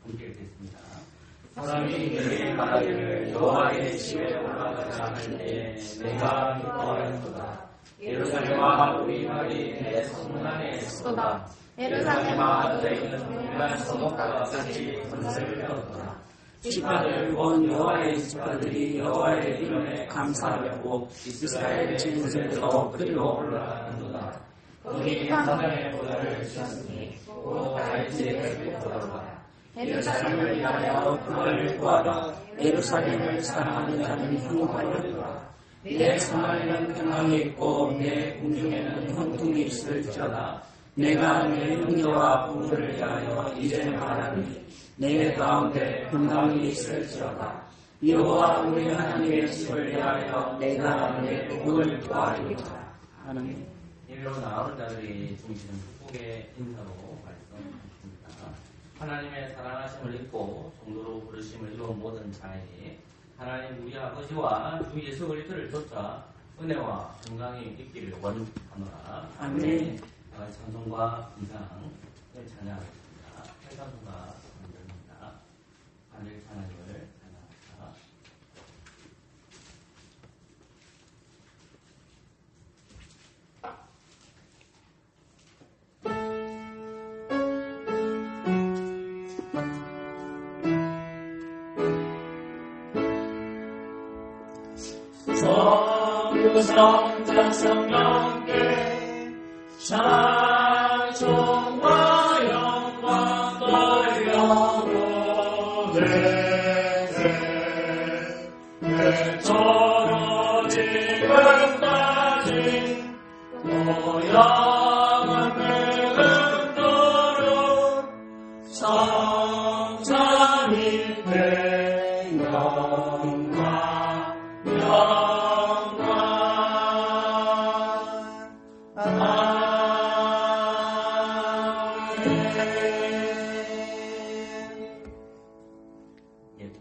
함께 읽겠습니다. 사람이 내게 말하기를 여호와의 집에 올라가자 할 때에 내가 기뻐하였도다. 예루살렘아 우리 말이 내 성문 안에 있도다. 예루살렘아 너희는 동일한 성읍과 같이 권세를 배웠도다. 지파들 온 여호와의 지파들이 여호와의 이름에 감사하고 이스라엘 진술도 그리로 올라가는도다. 거기 하나님의 보좌를 주셨으니 곧 다윗의 별빛보다다. 예루살렘을 위하여 그를 구하라. 예루살렘을 사랑하는 자는 행복하리로다. 내 사마리아는 평강이 있고 내 궁중에는 혼통이 있을지어다. 내가 내 형제와 부부를 위하여 이제 말하니 내 가운데 평강이 있을지어다. 여호와 우리 하나님의 집을 위하여 내가 내 복을 구하리로다. 하나님. 예배로 나오는 자들이 중시는 축복의 인사로 말씀하십니다. 하나님의 사랑하심을 입고 종로로 부르심을 이룬 모든 자에게 하나님 우리 아버지와 주 예수 그리스도를 쫓아 은혜와 건강이 있기를 원하노라. 아멘. 찬송과 인상을 찬양하겠습니다. 해산소가 만듭니다. 하늘 하나님을 찬양합니다. 성부성자 성령께 찬송과 영광 돌려보내 대처로 지금까지 영원한 도록 성찬이 되 영광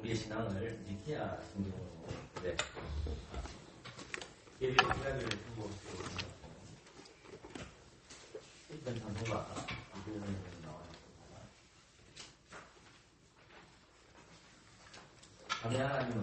우리의 신앙을 니케아 신경으로 예배 이야기를 통보시고 일단 장소가 이부분에 나와있습니다. 아멘 하나님을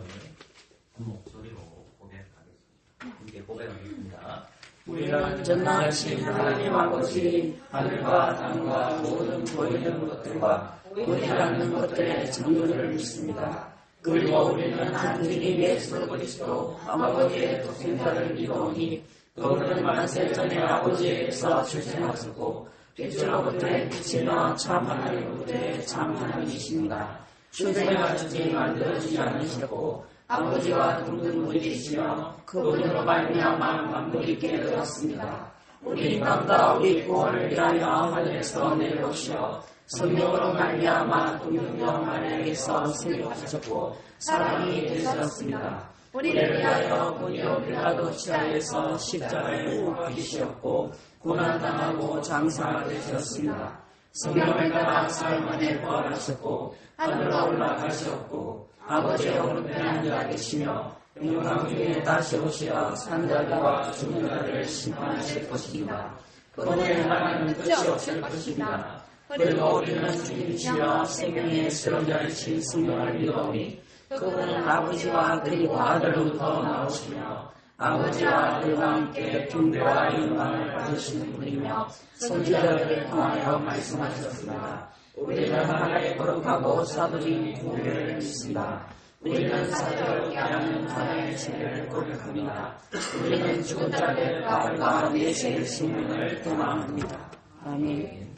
한 목소리로 고백하겠습니다. 함께 고백하겠습니다. 우리는 전능하신 하나님 아버지 하늘과 땅과 모든 보이는 것들과 보이지 않는 것들의 전부를 믿습니다. 그리고 우리는 한 주님 예수 그리스도 아버지의 독생자를 믿오니 그분은 만세 전에 아버지에게서 출생하셨고 빛으로부터의 빛이나 참 하나님으로부터의 참 하나님이십니다. 출생하시지 만들어지지 않으셨고 아버지와 동등분이시며 그분으로 말미암아 만물이 깨어졌습니다. 우리 인간과 우리 구원을 위하여 하늘에서 내려오시어 성령으로 말미암아 동등녀 마리아에게서 생육하셨고 사람이 되셨습니다. 우리를 위하여 본디오 빌라도 시아에서 십자가에 못 박히셨고 고난당하고 장사가 되셨습니다. 성령을 따라 사흘 만에 부활하셨고 하늘로 올라가셨고 아버지의 오른편에 앉아 계시며 영광 중에 다시 오시어 산자들과 죽은 자들을 심판하실 것입니다. 그분의 나라는 끝이 없을 것입니다. 그리고 우리는 주님이시여 생명의 쓰러져이신 성령을 믿오니 그분은 아버지와 그리고 아들로부터 나오시며 아버지와 아들과 함께 존귀와 영광을 받으시는 분이며 선지자들을 통하여 말씀하셨습니다. 우리는 하나님의 거룩하고 사도적인 교회를 믿습니다. 우리는 사도를 깨하는 하나님의 세례를 고백합니다. 우리는 죽은 자들 가을과 내세의 생명을 도망합니다. 아멘.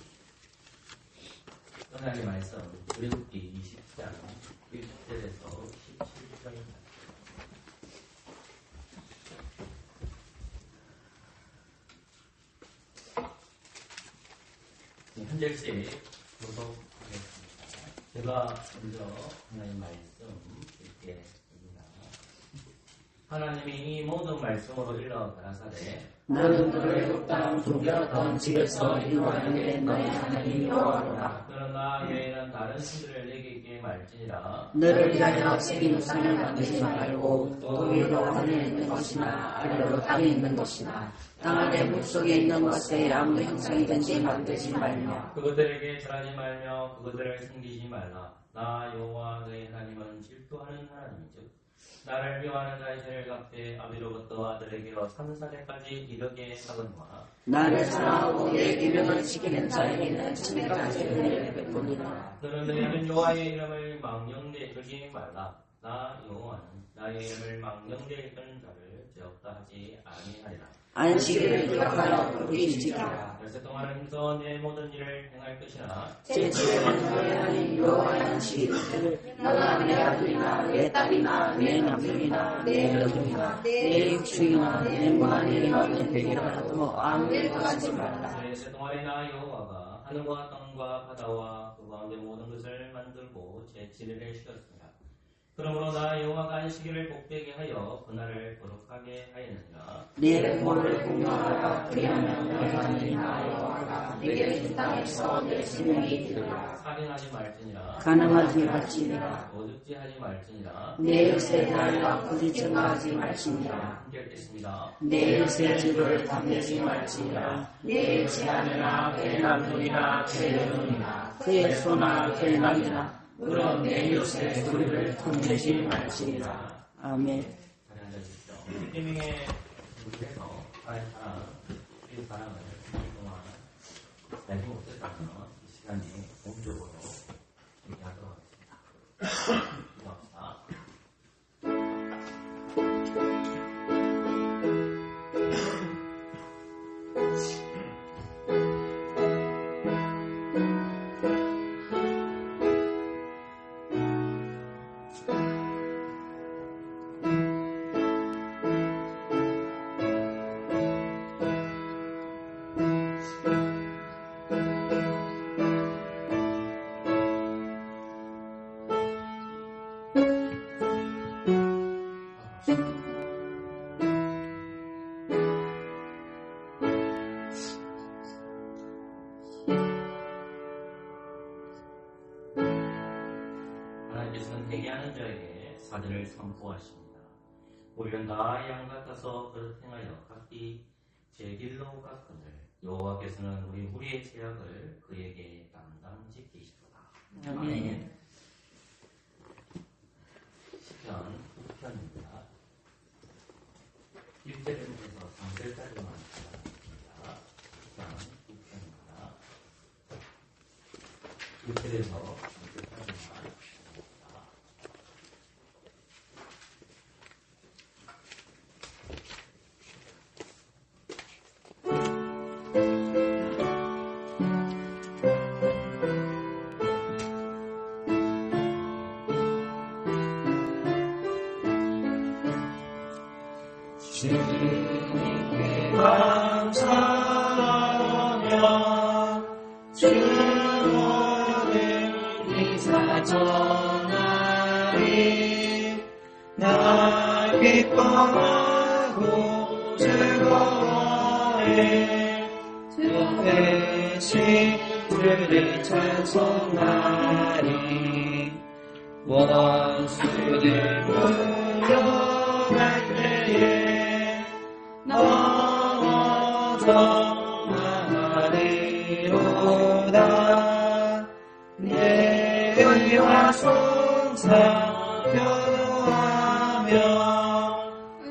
하나님의 말씀 출애굽기 20장 1절에서 17절입니다. 한 절씩 교독하겠습니다. 제가 먼저 하나님 말씀 읽겠습니다. 하나님이 이 모든 말씀으로 일러 가라사대 나는 너를 애굽 땅 숨겼던 집에서 인도하여 너의 하나님 여호와로라. 너는 나 외에는 다른 신들을 내게 있게 말지니라. 너를 위하여 새긴 우상을 만들지 말고 또 위로 하늘에 있는 것이나 아래로 땅에 있는 것이나 땅 아래 물속에 있는 것에 아무 형상이든지 만들지 말며 그것들에게 절하지 말며 그것들을 섬기지 말라. 나 여호와 너의 하나님은 질투하는 하나님이죠. 나를 미워하는 자의 죄를 갚되 아비로부터 아들에게로 3사대까지 이르게 하거니와 나를 사랑하고 내 계명을 지키는 자에게는 천대까지 은혜를 베푸리라. 너는 내 이름 여호와의 이름을 망령되이 여기지 말라. 나 여호와는 나의 이름을 망령되이 여기는 자를 죄없다 하지 아니하리라. 안식일을 기억하여 그렇게 지키라. 열세 동안을 힘써 내 모든 일을 행할 것이나 제7일은 너의 하나님 여호와의 안식일을 너나 내 아들이나 내 딸이나 내 남편이나 내 여종이나 내 육충이나 내 무한이나 내 백이라도 아무 일도 하지 말라. 열세 동안에 나 여호와가 하늘과 땅과 바다와 그 가운데 모든 것을 만들고 제7일을 쉬었습니다. 그러므로 나 여호와가 안식일을 복되게 하여 그날을 거룩하게 하였느니라. 내 부모를 공경하라. 그리하면 너의 하나님이나 여호와가 내게 준 땅에서 내 생명이 이르리라. 살인하지 말지니라. 가늠하지 말지니라. 도둑질 하지 말지니라. 내 일세 대하여 부디 증거하지 말지니라. 함께 읽겠습니다. 내 일세 집을 탐내지 말지니라. 내 일세 아내나 그의 남편이나 그의 여종이나 그의 소나 그의 남이나 그런 내 일세 소리를 탐내지 말지니라. 아멘. 자리 앉아주십시오. 일명의 준비해서 하나님 사랑, 이 사랑을 동안 내지 못했다면 이 시간이 공적으로 얘기하도록 하겠습니다. 기도합시다. 하나님께서는 회개하는 자에게 사죄를 선포하십니다. 우리는 다 양 같아서 그릇 행하여 각기 제 길로 갔거늘 여호와께서는 우리 무리의 죄악을 그에게 담당지키시도다. 아멘. 시편 9편입니다. 1절부터 3절까지만 찾아뵙겠습니다. 시편 9편입니다. 1절에서 3절까지만 주님께 감사하며 주님을 기사 전하리. 나 기뻐하고 즐거워해 주 대신 주를 찬송하리. 원수들 물려갈 때에 넘어져가리로다. 내 의와 송사 변호하며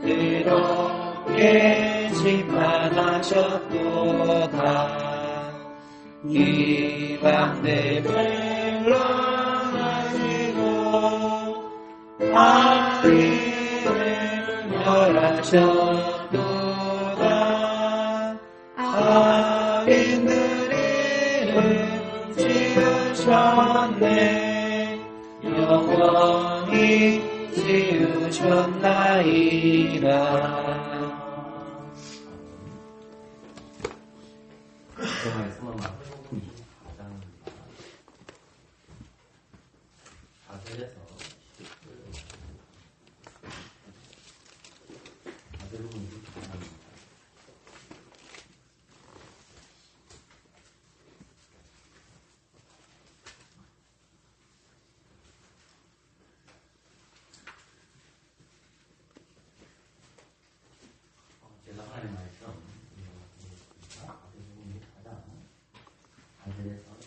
의롭게 심판하셨도다. 이방들 물러가시고 아리를 멸하셨도다. 아린들이 지으셨네. 영원히 지으셨나이다. 그 말씀은 마태복음 24장입니다. 4절에서 10절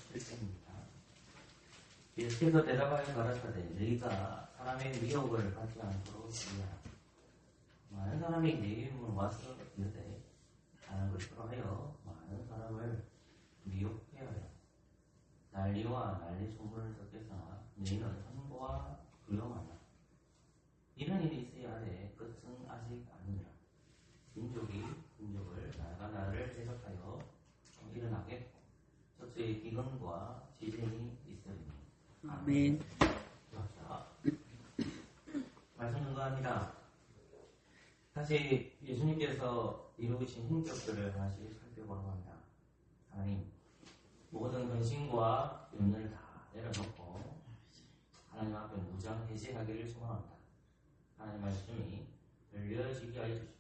그래서 실패입니다. 예수께서 대답하여 가라사대 너희가 사람의 미혹을 받지 않도록 주의하라. 많은 사람이 내 이름으로 와서 이르되 나는 그리스도라 하여 많은 사람을 미혹해 하여 난리와 난리 소문을 듣겠으나 너희는 선고와 두려워하라. 이런 일이 있어야 하되 끝은 아직 아니니라. 민족이 민족을 나라가 나라를 대적하여 일어나겠고 적수의 기근과 지진이 있으리니. 아멘. 자, 말씀 증거합니다. 다시 예수님께서 이루신 행적들을 하나씩 살펴보려고 합니다. 하나님, 모든 근심과 염려를 다 내려놓고 하나님 앞에 무장해제하기를 소망합니다. 하나님 말씀이 들려지게 하여 주시고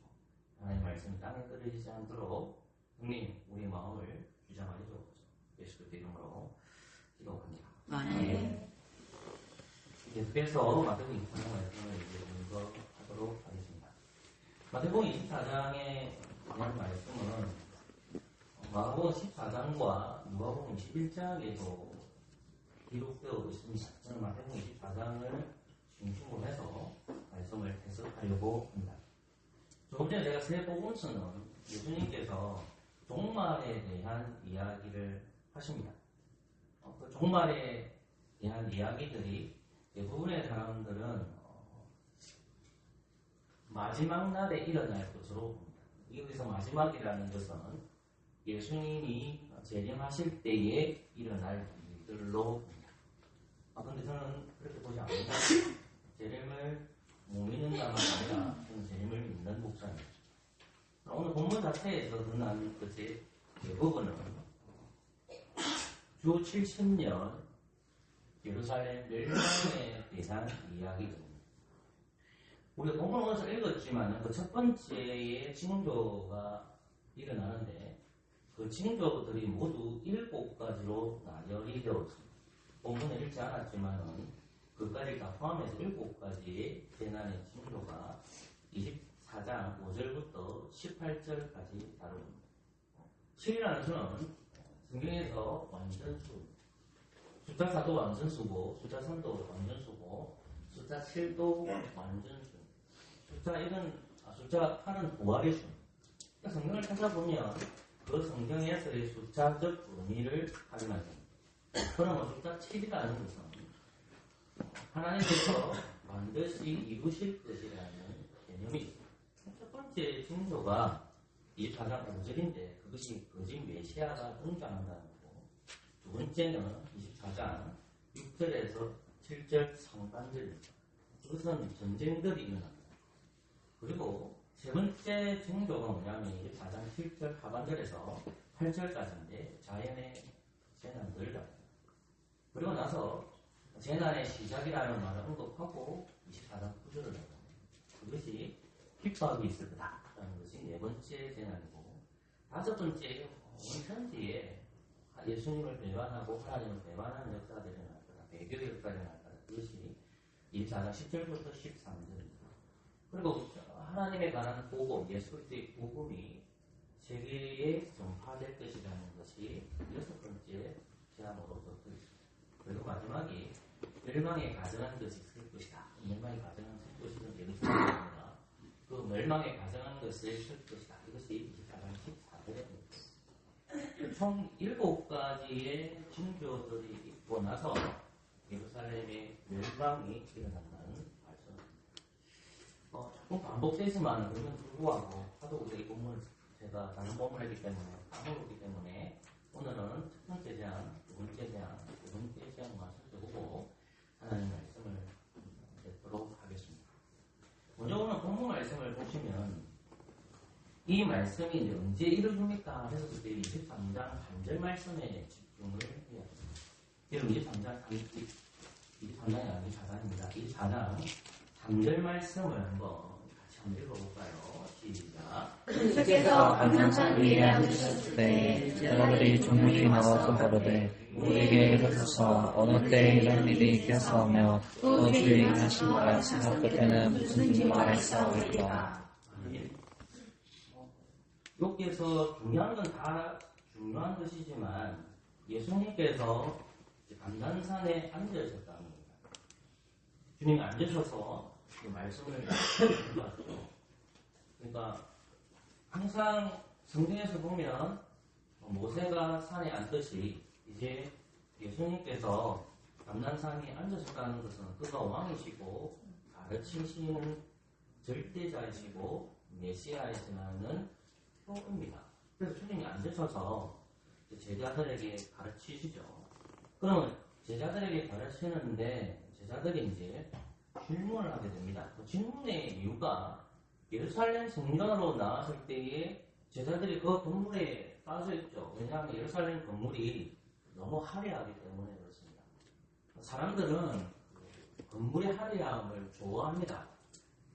하나님 말씀이 땅에 떨어지지 않도록 형님 우리의 마음을 주장하여 주옵소서. 예수 그리스도 이름으로 기도합니다. 아멘. 계속해서 마태복음 24장 말씀을 이제 공부하도록 하겠습니다. 마태복음 24장에 관한 말씀은 마가복음 14장과 누가복음 11장에도 기록되어 있습니다. 저는 마태복음 24장을 중심으로 해서 말씀을 해석하려고 합니다. 조금 전에 제가 세 복음서는 예수님께서 종말에 대한 이야기를 하십니다. 그 종말에 대한 이야기들이 대부분의 사람들은 마지막 날에 일어날 것으로 봅니다. 여기서 마지막이라는 것은 예수님이 재림하실 때에 일어날 일들로 봅니다. 그런데 저는 그렇게 보지 않습니다. 재림을 못 믿는다는 아니라 저는 재림을 믿는 목사입니다. 오늘 본문 자체에서 드러난 것의 대부분은 주 70년 예루살렘 멸망에 대한 이야기입니다. 우리가 본문을 어디서 읽었지만 그 첫 번째의 징조가 일어나는데 그 징조들이 모두 7가지로 나열이 되어 있습니다. 본문에 읽지 않았지만 그까지 다 포함해서 7가지의 재난의 징조가 24장 5절부터 18절까지 다룹니다. 7이라는 수는 성경에서 완전수, 숫자 4도 완전수고 숫자 3도 완전수고 숫자 7도 완전수, 숫자 8은 부활의 수. 성경을 찾아보면 그 성경에서의 숫자적 의미를 확인하게 됩니다. 그러면 숫자 7이라는 것은 하나님께서 반드시 이루실 것이라는 개념이 있습니다. 첫 번째 징조가 24장 5절인데 그것이 거짓 메시아가 등장한다는 거고, 두 번째는 24장 6절에서 7절 상반절입니다. 그것은 전쟁들이 일어납니다. 그리고 세 번째 징조가 뭐냐면 24장 7절 하반절에서 8절까지인데 자연의 재난들. 그리고 나서 재난의 시작이라는 말을 언급하고 24장 9절을 하고, 그것이 핍박이 있을 거다라는 것이 네 번째 재난이고, 다섯 번째 온천 뒤에 예수님을 배반하고 하나님을 배반하는 역사들이 일어날 거다. 배교의 역사가 일어날 거다. 그것이 24장 10절부터 13절입니다. 그리고 하나님에 관한 복음, 예수 그리스도의 복음이 세계에 전파될 것이라는 것이 여섯 번째 제안으로 적혀 있습니다. 그리고 마지막이 멸망에 가정한 것이 있을 것이다. 멸망에 가정한 것이 예루살렘입니다. 그 멸망에 가정한 것을 있을 것이다. 이것이 24장 14절입니다. 총 7가지의 징조들이 있고 나서 예루살렘의 멸망이 일어난다는 말씀입니다. 조금 반복되지만 그럼에도 불구하고 하도 우리가 이 본문을 제가 다른 본문을 했기 때문에 까먹었기 때문에 오늘은 첫 번째 제안, 두 번째 제안, 세 번째 제안만 살펴보고 하나님 말씀을 듣도록 하겠습니다. 먼저 오늘 본문 말씀을 보시면 이 말씀이 이제 언제 이루어집니까? 그래서 그때 23장 3절 말씀에 집중을 해야 됩니다. 여러분 23장이 아니고 24장입니다. 24장 3절 말씀을 한번 같이 한번 읽어볼까요? 시작. 주께서 강난산 위에 앉으셨을 때 제자들이 종류히 나와서 가로되 우리에게 이르소서 어느 때에 이런 일이 있겠사오며 또 주의 하신 말씀 끝에는 무슨 징조가 있사오리까. 여기에서 중요한 건 다 중요한 것이지만 예수님께서 감난산에 앉으셨다는 겁니다. 주님이 앉으셔서 그 말씀을 하셨죠. 그러니까 항상 성경에서 보면 모세가 산에 앉듯이 이제 예수님께서 감난산에 앉으셨다는 것은 그가 왕이시고 가르치시는 절대자이시고 메시아이시라는 표입니다. 그래서 주님이 앉으셔서 제자들에게 가르치시죠. 그러면 제자들에게 가르치는데 제자들이 이제 질문을 하게 됩니다. 그 질문의 이유가 예루살렘 성전으로 나왔을 때에 제자들이 그 건물에 빠져있죠. 왜냐하면 예루살렘 건물이 너무 화려하기 때문에 그렇습니다. 사람들은 건물의 화려함을 좋아합니다.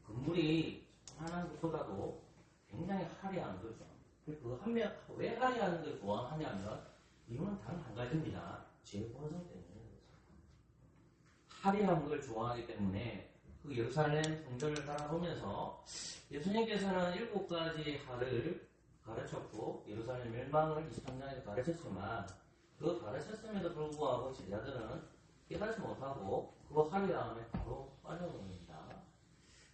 건물이 하나한 것보다도 굉장히 화려한 거죠. 왜 화려한 걸 좋아하냐면 이유는 단 한 가지입니다. 재본성 때문에 그렇습니다. 화려한 걸 좋아하기 때문에 그 예루살렘 성전을 바라보면서 예수님께서는 7가지 하를 가르쳤고 예루살렘 멸망을 23장에서 가르쳤지만 그 가르쳤음에도 불구하고 제자들은 깨닫지 못하고 그 화려함에 바로 빠져버립니다.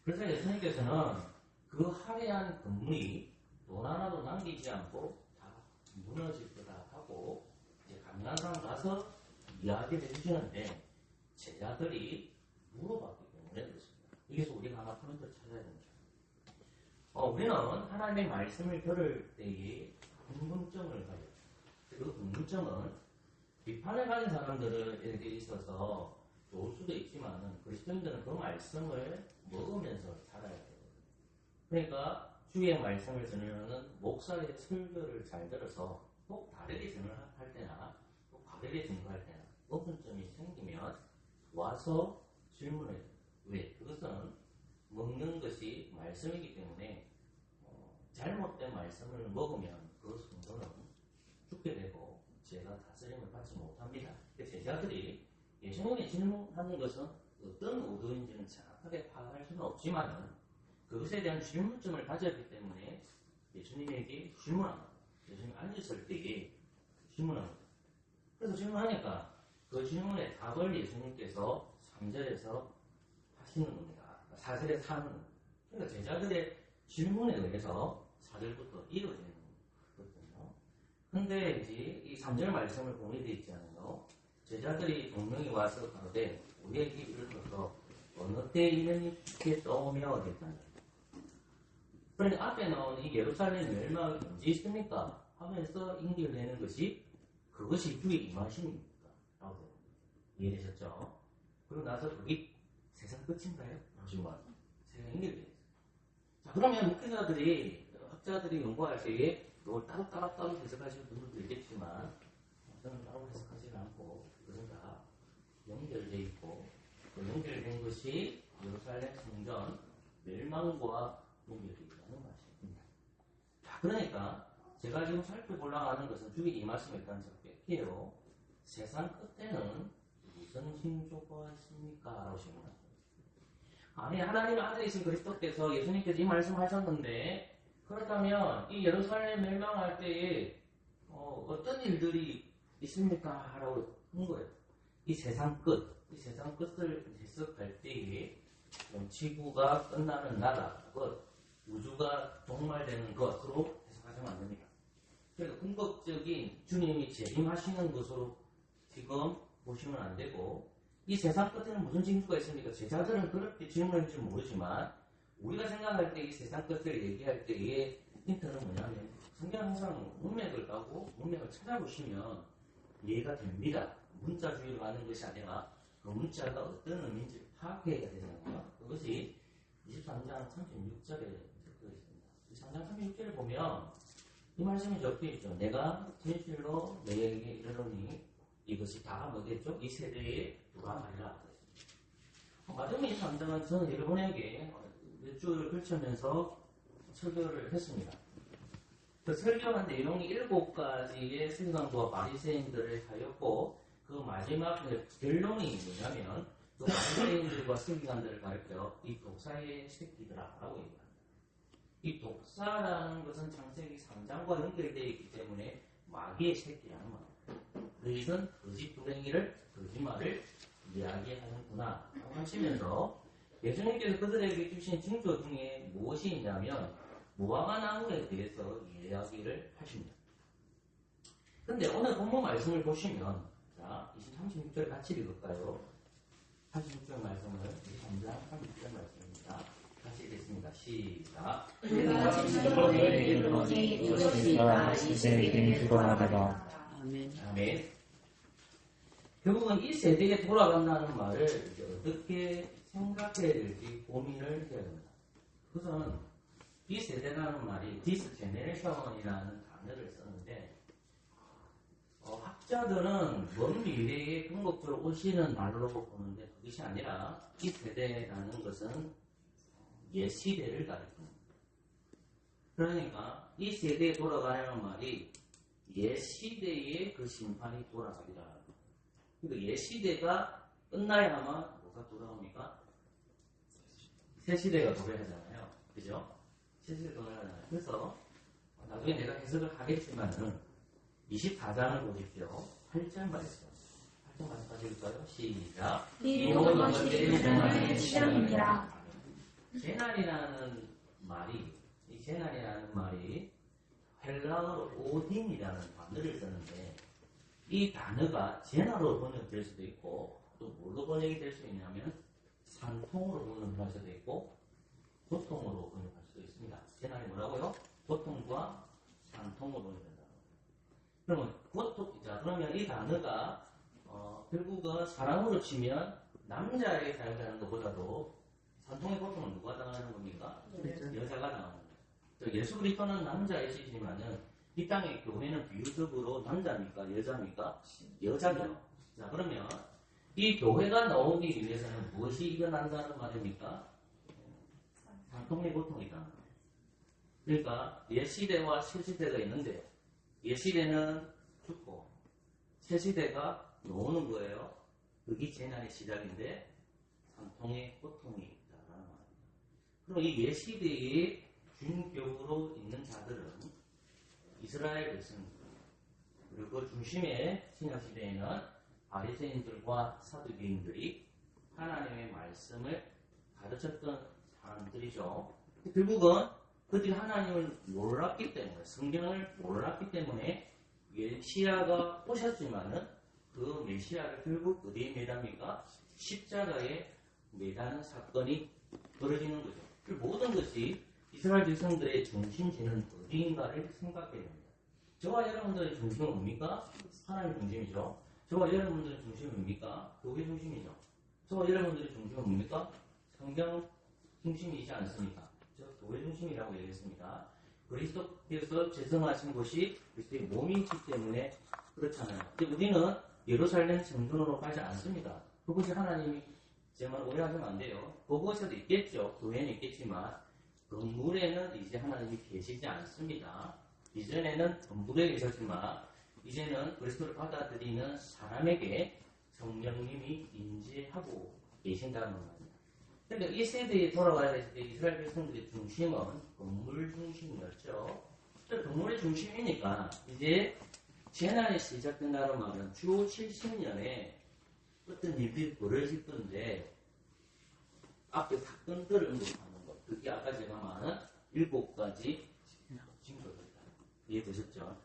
그래서 예수님께서는 그 화려한 건물이 돈 하나도 남기지 않고 다 무너질 거다 하고 이제 감난산 가서 이야기를 해주시는데 제자들이 물어봤기 때문에 그렇습니다. 여기서 우리가 하나 포인트를 찾아야 됩니다. 우리는 하나님의 말씀을 들을 때에 궁금증을 가져요. 그 궁금증은 비판을 가진 사람들에게 있어서 좋을 수도 있지만 그리스도인들은 그 말씀을 먹으면서 살아야 돼요. 그러니까 주의 말씀을 들으면 목사의 설교를 잘 들어서 꼭 다르게 증언할 때나 꼭 다르게 증거할 때나 의문점이 생기면 와서 질문해요. 왜? 그것은 먹는 것이 말씀이기 때문에 잘못된 말씀을 먹으면 그 성도는 죽게 되고 제가 다스림을 받지 못합니다. 제자들이 예수님이 질문하는 것은 어떤 의도인지는 정확하게 파악할 수는 없지만 그것에 대한 질문점을 가졌기 때문에 예수님에게 질문합니다. 예수님이 앉았을 때에 질문합니다. 그래서 질문하니까 그 질문에 답을 예수님께서 3절에서 하시는 겁니다. 4절에서 하는 겁니다. 그러니까 제자들의 질문에 의해서 4절부터 이어지는 거거든요. 근데 이제 이 3절 말씀을 공유되어 있지 않아요. 제자들이 분명히 와서 가로되 우리에게 이르소서 어느 때 이름이 깊게 떠오며 됐다는 거예요. 그러니까 앞에 나온 이 예루살렘 멸망이 언제 있습니까? 하면서 인기를 것이 그것이 주의 임하심입니까? 라고 이해되셨죠? 그리고 나서 그게 세상 끝인가요? 라고 세상 인기를 자, 그러면 목회자들이, 학자들이 연구할 때에 이걸 따로 해석하시는 분들도 있겠지만 저는 따로 해석하지 않고 그것은 다 연결되어 있고 그 연결된 것이 예루살렘 성전 멸망과 연결되어 있다는 말씀입니다. 자, 그러니까 제가 지금 살펴보려고 하는 것은 주의 임하심에 대한 뺄게요. 세상 끝에는 무슨 징조가 있습니까? 라고 질문합니다. 아니, 하나님 아들이신 그리스도께서 예수님께서 이 말씀하셨는데 그렇다면 이 예루살렘 멸망할 때에 어떤 일들이 있습니까? 라고 한 거예요. 이 세상 끝을 해석할 때에 지구가 끝나는 나라, 우주가 종말되는 것으로 해석하시면 안 됩니다. 그러니까 궁극적인 주님이 재림하시는 것으로 지금 보시면 안 되고 이 세상 끝에는 무슨 징조가 있습니까? 제자들은 그렇게 질문할지 모르지만 우리가 생각할 때 이 세상 끝을 얘기할 때의 힌트는 뭐냐면 성경 항상 문맥을 따고 문맥을 찾아보시면 이해가 됩니다. 문자주의로 가는 것이 아니라 그 문자가 어떤 의미인지 파악해야 되잖아요. 그것이 23장 36절에 적혀 있습니다. 23장 36절에 보면 이 말씀이 적혀 있죠. 내가 진실로 너에게 이르노니 이것이 다 뭐겠죠? 이 세대에 돌아가리라. 맞으면 23장은 저는 여러분에게 몇 주를 걸치면서 설교를 했습니다. 그 설교한 내용이 7가지의 서기관과 바리새인들을 하였고 그 마지막 결론이 뭐냐면 그 바리새인들과 서기관들을 가르쳐 이 독사의 새끼들아라고 얘기합니다. 이 독사라는 것은 창세기 3장과 연결되어 있기 때문에 마귀의 새끼라는 말입니다. 너희는 거짓말을 이야기하는구나 라고 하시면서 예수님께서 그들에게 주신 징조 중에 무엇이 있냐면 무화과 나무에 대해서 이야기를 하십니다. 근데 오늘 본문 말씀을 보시면 자 36절 같이 읽을까요? 36절 말씀을 23장 36절 말씀입니다. 같이 읽겠습니다. 시작. 아멘. 결국은 이 세대에 돌아간다는 말을 어떻게 생각해야 될지 고민을 해야 됩니다. 우선 이 세대라는 말이 This generation이라는 단어를 썼는데 학자들은 먼 미래에 궁극적으로 오시는 말로 보는데 그것이 아니라 이 세대라는 것은 옛 시대를 가리킵니다. 그러니까 이 세대에 돌아가려는 말이 옛 시대의 그 심판이 돌아가리라. 그러니까 옛 시대가 끝나야만 뭐가 돌아옵니까? 새 시대가 도래하잖아요. 그죠? 새 시대가 도래하잖아요. 그래서 나중에 내가 해석을 하겠지만은 24장을 보십시오. 8절 말씀. 8절 말씀 읽을까요? 시작. 이 모든 것이 재난의 시작입니다. 재난이라는 말이 헬라어로 오딘이라는 단어를 쓰는데 이 단어가 재난으로 번역될 수도 있고 또 뭘로 번역이 될 수 있냐면 산통으로 번역할 수도 있고 고통으로 번역할 수도 있습니다. 재난이 뭐라고요? 고통과 산통으로 번역된다. 그러면 이 단어가 결국은 사람으로 치면 남자에게 사용되는 것보다도 산통의 고통은 누가 당하는 겁니까? 여자가 당하는 겁니다. 예수 그리스도는 남자이시지만은 이 땅의 교회는 비유적으로 남자입니까? 여자입니까? 여자죠. 자, 그러면 이 교회가 나오기 위해서는 무엇이 일어난다는 말입니까? 산통의 고통이다. 그러니까 옛 시대와 새 시대가 있는데 옛 시대는 죽고 새 시대가 나오는 거예요. 그게 재난의 시작인데 산통의 고통이 있다라는 말입니다. 그럼 이 옛 시대에 준격으로 있는 자들은 이스라엘 백성들 그리고 그 중심에 신약 시대에는 바리새인들과 사두개인들이 하나님의 말씀을 가르쳤던 사람들이죠. 결국은 그들이 하나님을 몰랐기 때문에 성경을 몰랐기 때문에 메시아가 오셨지만은 그 메시아를 결국 어디에 매답니까? 십자가에 매다는 사건이 벌어지는 거죠. 그 모든 것이 이스라엘 백성들의 중심지는 어디인가를 생각해야 됩니다. 저와 여러분들의 중심은 뭡니까? 하나님 중심이죠. 저와 여러분들의 중심은 뭡니까? 교회 중심이죠. 저와 여러분들의 중심은 뭡니까? 성경 중심이지 않습니까? 저 교회 중심이라고 얘기했습니다. 그리스도께서 제성하신 곳이 그리스도의 몸이기 때문에 그렇잖아요. 근데 우리는 예루살렘 성전으로 가지 않습니다. 그것이 하나님이 제 말 오해하시면 안 돼요. 그곳에도 있겠죠. 교회는 있겠지만 건물에는 이제 하나님이 계시지 않습니다. 이전에는 건물에 계셨지만 이제는 그리스도를 받아들이는 사람에게 성령님이 임재하고 계신다는 말입니다. 그러니까 이 세대에 돌아가야 될 때 이스라엘 백성들의 중심은 건물 중심이었죠. 건물의 중심이니까 이제 재난이 시작된다는 말은 주 70년에 어떤 일들이 벌어질 건데 앞에 사건들을 언급하는 것. 그게 아까 제가 말한 7가지 징조들이다. 이해되셨죠?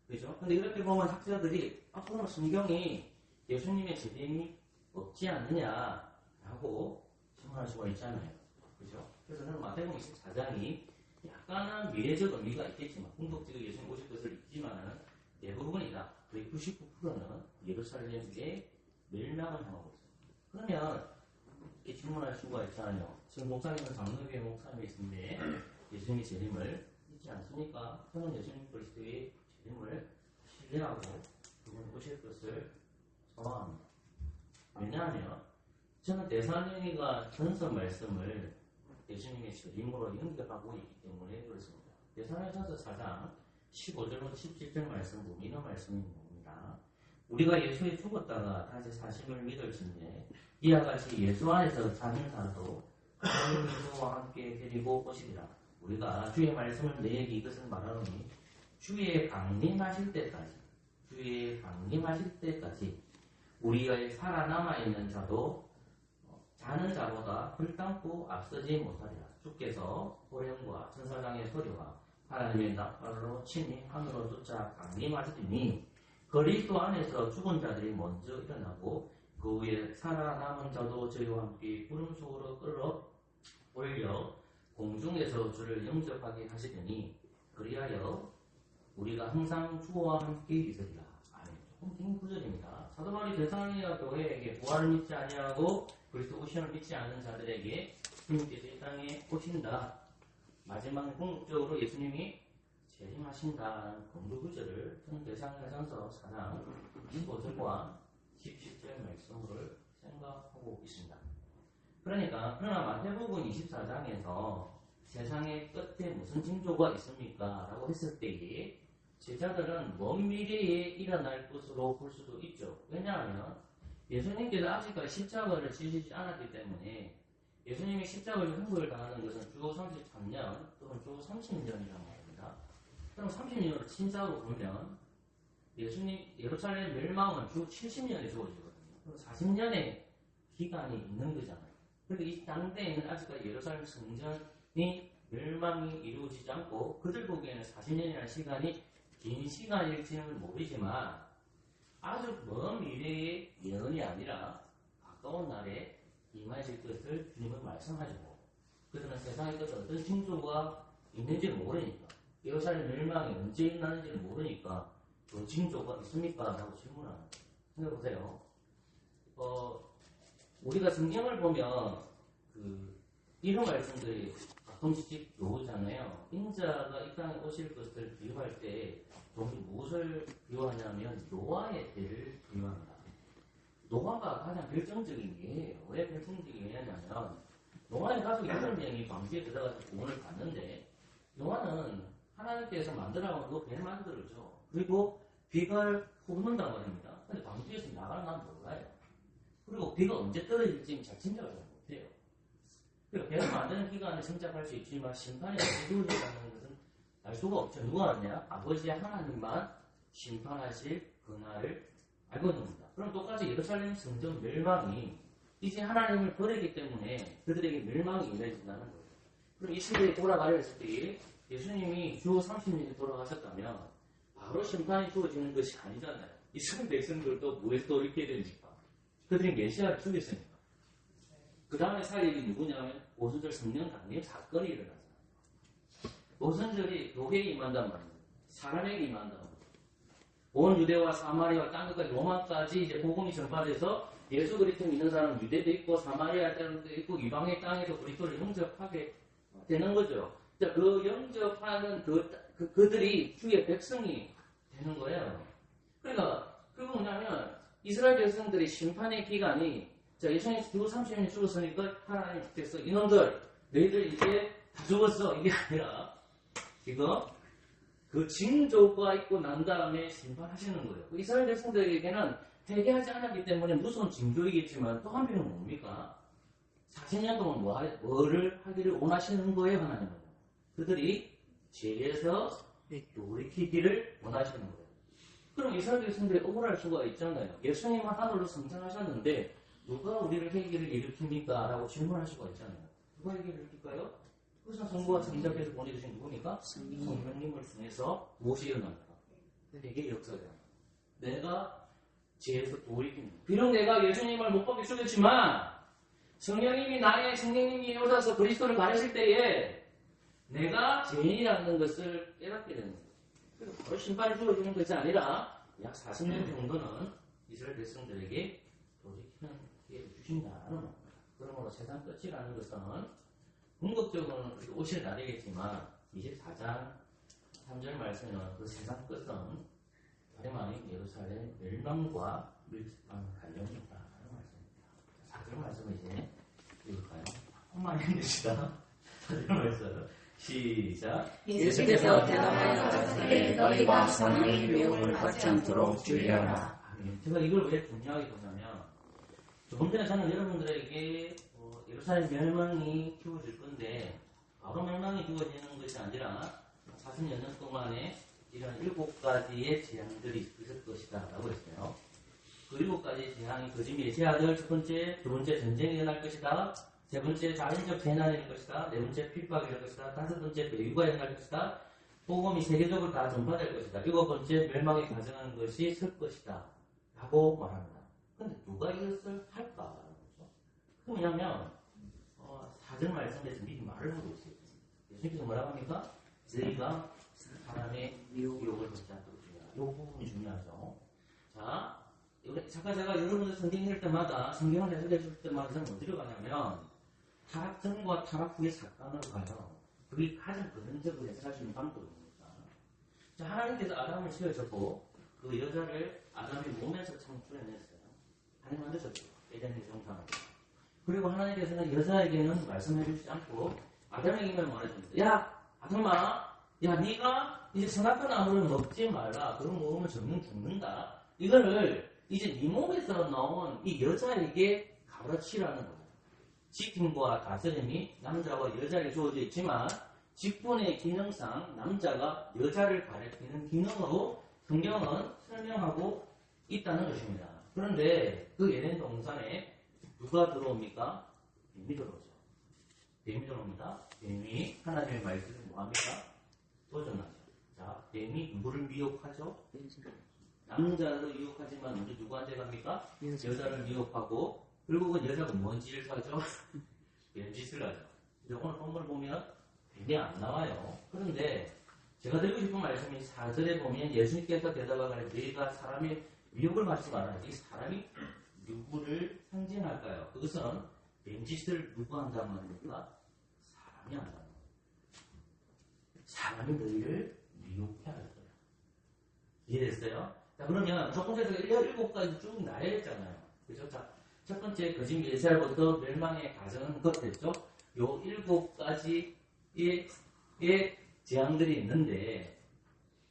그죠? 근데 이렇게 보면 학자들이 앞으로 성경이 예수님의 재림이 없지 않느냐라고 질문할 수가 있잖아요. 그죠? 그래서 저는 마태복음 24장이 약간은 미래적 의미가 있겠지만 궁극적으로 예수님 오실 것을 믿지만은 대부분이다. 거의 99%는 예루살렘에 멸망을 향하고 있습니다. 그러면 이렇게 질문할 수가 있잖아요. 지금 목사님은 장로교회 목사님이신데 예수님의 재림을 믿지 않습니까? 저는 예수님 그리스도의 재림을 신뢰하고 그분 오실 것을 소망합니다. 왜냐하면 저는 데살로니가 전서 말씀을 예수님의 재림으로 연결하고 있기 때문에 그렇습니다. 데살로니가전서 4장 15절부터 17절 말씀 보면 이런 말씀이 나옵니다. 우리가 예수에 죽었다가 다시 사심을 믿을진데 이와 같이 예수 안에서 사는 자도 하나님 예수와 함께 데리고 오시리라. 우리가 주의 말씀을 내게 이것을 말하노니 주의 강림하실 때까지 주의 강림하실 때까지 우리의 살아남아 있는 자도 자는 자보다 불담고 앞서지 못하리라. 주께서 호령과 천사장의 소리와 하나님의 나팔로 친히 하늘로 쫓아 강림하시더니 그리스도 안에서 죽은 자들이 먼저 일어나고 그 후에 살아남은 자도 저희와 함께 구름 속으로 끌어 올려 공중에서 주를 영접하게 하시더니 그리하여 우리가 항상 주와 함께 있으리라. 아멘. 조금 긴 구절입니다. 사도 바울이 데살로니가 교회에게 부활을 믿지 아니하고 그리스도 오심을 믿지 않는 자들에게 주님께서 이 땅에 오신다. 마지막 궁극적으로 예수님이 재림하신다는 공부 구절을 저는 데살로니가전서 4장 15절과 17절 말씀을 생각하고 있습니다. 그러나 마태복음 24장에서 세상의 끝에 무슨 징조가 있습니까? 라고 했을 때에 제자들은 먼 미래에 일어날 것으로 볼 수도 있죠. 왜냐하면 예수님께서 아직까지 십자가를 지시지 않았기 때문에 예수님이 십자가를 hun부를 당하는 것은 주후 33년 또는 주후 30년이라는 말입니다. 그럼 30년을 친자로 보면 예수님 예루살렘 멸망은 주후 70년에 주어지거든요. 그럼 40년의 기간이 있는 거잖아요. 그런데 이 당대에는 아직까지 예루살렘 성전이 멸망이 이루어지지 않고 그들 보기에는 40년이라는 시간이 긴 시간일지는 모르지만 아주 먼 미래의 예언이 아니라 가까운 날에 임하실 것을 주님은 말씀하시고 그들은 세상의 끝에 어떤 징조가 있는지 모르니까 예루살렘 멸망이 언제 일어나는지를 모르니까 그 징조가 있습니까? 라고 질문하는 거예요. 생각해보세요. 우리가 성경을 보면 이런 말씀들이 가끔씩 나오잖아요. 인자가 이 땅에 오실 것을 비유할 때 무엇을 비유하냐면 노아의 때를 비유합니다. 노아가 가장 결정적인 예예요. 왜 결정적인 예냐면 노아의 가족 6명이 광주에 들어가서 구원을 받는데 노아는 하나님께서 만들라고 그 배를 만들죠. 그리고 비가 쏟는단 말입니다. 근데 광주에서 나가는 난 몰라요. 그리고 비가 언제 떨어질지 잘 짐작을 잘 못해요. 그러니까 배를 만드는 기간을 짐작할 수 있지만 심판이 언제 이루어진다는 것은 알 수가 없죠. 누가 아냐? 아버지 하나님만 심판하실 그날을 알고 있습니다. 그럼 똑같이 예루살렘 성전 멸망이 이제 하나님을 버리기 때문에 그들에게 멸망이 임해진다는 거예요. 그럼 이 시대에 돌아가려 했을 때 예수님이 주 30년에 돌아가셨다면 바로 심판이 주어지는 것이 아니잖아요. 이스라엘 백성들도 뭐에서 돌이켜야 됩니까? 그들이 메시아를 죽였으니까. 그 다음에 살일이 누구냐면 오순절 성령 강림 사건이 일어나잖아요. 오순절이 교회에 임한단 말입니다. 사람에게 임한단 말입니다. 온 유대와 사마리아 땅끝까지 로마까지 이제 복음이 전파돼서 예수 그리스도 믿는 사람은 유대도 있고 사마리아 땅도 있고 이방의 땅에도 그리스도를 영접하게 되는 거죠. 그 영접하는 그들이 주의 백성이 되는 거예요. 그러니까 그거 뭐냐면 이스라엘 백성들이 심판의 기간이 예수님 주 30년이 죽었으니까 하나님께서 이놈들 너희들 이제 다 죽었어 이게 아니라 지금 그 징조가 있고 난 다음에 심판하시는 거예요. 이스라엘 백성들에게는 회개하지 않았기 때문에 무서운 징조이겠지만 또 한편은 뭡니까? 40년 동안 뭐를 하기를 원하시는 거예요, 하나님은. 그들이 죄에서 돌이키기를 원하시는 거예요. 그럼 이스라엘 백성들이 억울할 수가 있잖아요. 예수님은 하늘로 승천하셨는데 누가 우리를 회개를 일으킵니까? 라고 질문할 수가 있잖아요. 누가 회개를 일으킬까요? 그것은 성부와 성자께서 보내주신 누구니까? 성령님을 통해서 무엇이 일어납니까? 회개 역사가 내가 죄에서 돌이키는 거예요. 비록 내가 예수님을 못 보게 죽였지만 성령님이 오셔서 그리스도를 가르칠 때에 내가 죄인이라는 것을 깨닫게 되는 거예요. 그래서 바로 심판이 주어지는 것이 아니라 약 40년 정도는 이스라엘 백성들에게 돌이키는 기회를 주신다는 겁니다. 그러므로 세상 끝이라는 것은 궁극적으로는 오실 날이겠지만 24장 3절 말씀은 그 세상 끝은 다름 아닌 예루살렘 멸망과 밀집한 관련이 있다는 말씀입니다. 4절 말씀을 이제 읽을까요? 한만 힘드시다. 4절 말씀 시작. 예수께서 대답하여 가라사대 너희가 성령의 명을 받지 않도록 주의하라. 제가 이걸 왜 중요하게 보냐면 조금 전에 저는 여러분들에게 예루살렘 멸망이 주어질 건데 바로 멸망이 주어지는 것이 아니라 40여 년 동안에 이런 7가지의 재앙들이 있을 것이다 라고 했어요. 그 7가지 재앙이 거짓 메시아들, 첫 번째, 두 번째 전쟁이 일어날 것이다. 세 번째 자연적 재난이 일 것이다. 네 번째 핍박이 일 것이다. 다섯 번째 배유가 일어날 것이다. 복음이 세계적으로 다 전파될 것이다. 일곱 번째 멸망이 가증하는 것이 설 것이다 라고 말합니다. 근데 누가 이것을 할까? 그 뭐냐면 사전 말씀에서 미리 말을 하고 있어요. 예수님께서 뭐라고 합니까? 저희가 사람의 유혹을 받지 않도록 중요하다. 이 부분이 중요하죠. 자, 잠깐 제가 여러분들 성경 읽을 때마다, 성경을 해석해 줄 때마다 저는 어디로 가냐면 타락 전과 타락 후의 사건으로 가요. 그게 가장 근원적으로 해석할 수 있는 방법입니다. 자, 하나님께서 아담을 지으셨고 그 여자를 아담의 몸에서 창출해냈어요. 하나님 만드셨죠. 에덴의 정상으로. 그리고 하나님께서는 여자에게는 말씀해 주시지 않고 아담에게만 말해줍니다. 야, 아담아, 야, 네가 이제 선악과 나무를 먹지 말라. 그런 먹으면 정령 죽는다. 이거를 이제 네 몸에서 나온 이 여자에게 가르치라는 거예요. 지킴과 다스림이 남자와 여자에게 주어져 있지만 직분의 기능상 남자가 여자를 가리키는 기능으로 성경은 설명하고 있다는 것입니다. 그런데 그 에덴 동산에 누가 들어옵니까? 뱀이 들어오죠. 뱀이 들어옵니다. 뱀이 하나님의 말씀을 뭐합니까? 도전하죠. 자, 뱀이 누구를 미혹하죠? 남자를 유혹하지만 먼저 누구한테 갑니까? 여자를 미혹하고 그리고 그 여자가 뭔 짓을 하죠? 뱀짓을 하죠. 오늘 본문을 보면 뱀이 안 나와요. 그런데 제가 드리고 싶은 말씀이 4절에 보면 예수님께서 대답하기를 너희가 사람의 미혹을 받지 마라. 이 사람이 누구를 상징할까요? 그것은 뱀짓을 누구 한다는 말입니까? 사람이 한다는 말입니다. 사람이 너희를 미혹해 할 거야. 이해됐어요? 자, 그러면 첫 번째로 7가지 쭉 나야 했잖아요. 그죠? 자, 첫 번째 거짓 메시아로부터 멸망의 가정은 것 됐죠? 요 7가지의 재앙들이 있는데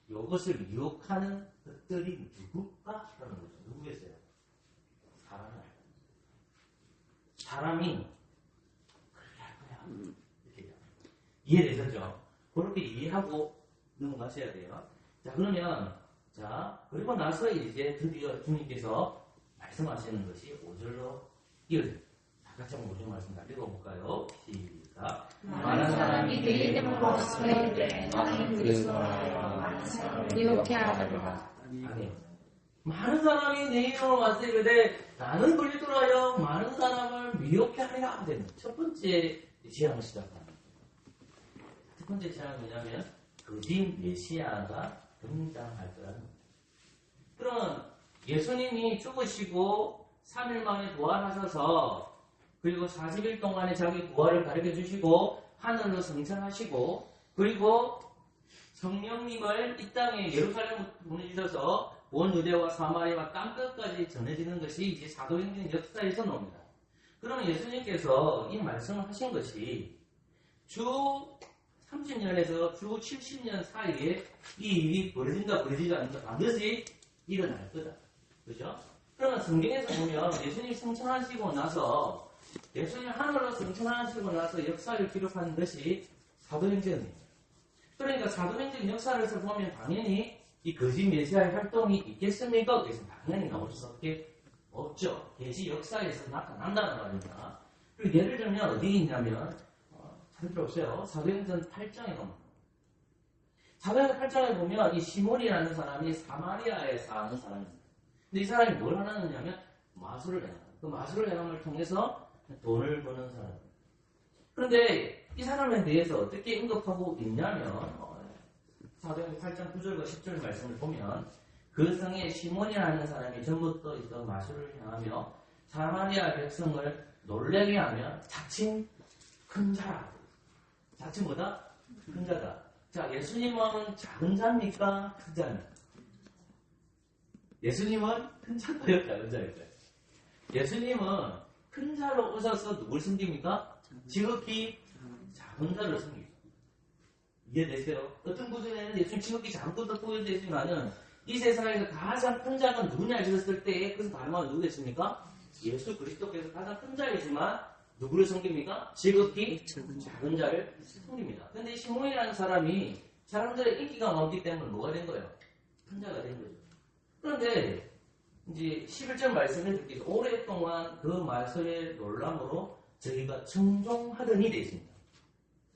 이것을 미혹하는 것들이 누굴까? 라는 거죠. 누구겠어요? 사람이 그렇게 할 거야. 이렇게 이해되셨죠? 그렇게 이해하고 넘어가셔야 돼요. 자, 그러면 그리고 나서 이제 드디어 주님께서 말씀하시는 것이 5절로 이어집니다. 다 같이 한번 5절 말씀 다 읽어볼까요? 시작. 많은 사람이 내 이름으로 소리를 너는 그리스도라여 많은 사람을 미혹해 하리라. 아멘. 많은 사람이 내 이름으로 왔을 때 나는 그리스도라여 많은 사람을 미혹해 하리라. 첫 번째 제안을 시작합니다. 첫 번째 제안은 뭐냐면 거짓 메시아가 등장할 거라는 겁니다. 그러면 예수님이 죽으시고 3일 만에 부활하셔서 그리고 40일 동안에 자기 부활을 가르쳐 주시고 하늘로 승천하시고 그리고 성령님을 이 땅에 예루살렘으로 보내주셔서 온 유대와 사마리아와 땅끝까지 전해지는 것이 이제 사도행전 역사에서 나옵니다. 그러면 예수님께서 이 말씀을 하신 것이 주 30년에서 주 70년 사이에 이 일이 벌어진다 벌어지지 않는다 반드시 일어날 거다. 그죠? 그러면 성경에서 보면 예수님 승천하시고 나서 예수님 하늘로 승천하시고 나서 역사를 기록하는 것이 사도행전입니다. 그러니까 사도행전 역사에서 보면 당연히 이 거짓 메시아의 활동이 있겠습니까? 그래서 당연히 나올 수밖에 없죠. 계시 역사에서 나타난다는 말입니다. 그리고 예를 들면 어디 있냐면 찾을 필요 없어요. 사도행전 8장에 보면 사도행전 8장에 보면 이 시몬이라는 사람이 사마리아에 사는 사람입니다. 근데 이 사람이 뭘 하느냐면 마술을 해요. 그 마술을 행함을 통해서 돈을 버는 사람입니다. 그런데 이 사람에 대해서 어떻게 언급하고 있냐면 사도행전 8장 9절과 10절 말씀을 보면 그 성에 시몬이라는 사람이 전부터 있던 마술을 행하며 사마리아 백성을 놀래게 하며 자칭 큰 자라. 자칭 뭐다? 큰 자다. 자, 예수님은 작은 자입니까? 큰 자입니까? 예수님은 큰 자일까요? 작은 자일까요? 예수님은 큰 자로 오셔서 누굴 섬깁니까? 지극히 작은 자를 섬깁니다. 이해되세요? 어떤 구절에는 예수님 지극히 작은 것도 보여지지만은 이 세상에서 가장 큰 자가 누구냐 하셨을 때 그것은 다른 말은 누구겠습니까? 예수 그리스도께서 가장 큰 자이지만 누구를 섬깁니까? 지극히 작은 자를 섬깁니다. 근데 시몬이라는 사람이 사람들의 인기가 많기 때문에 뭐가 된 거예요? 편자가 된 거죠. 그런데 이제 11절 말씀을 듣기 위해서 오랫동안 그 마술의 놀람으로 저희가 청종하더니 되어 있습니다.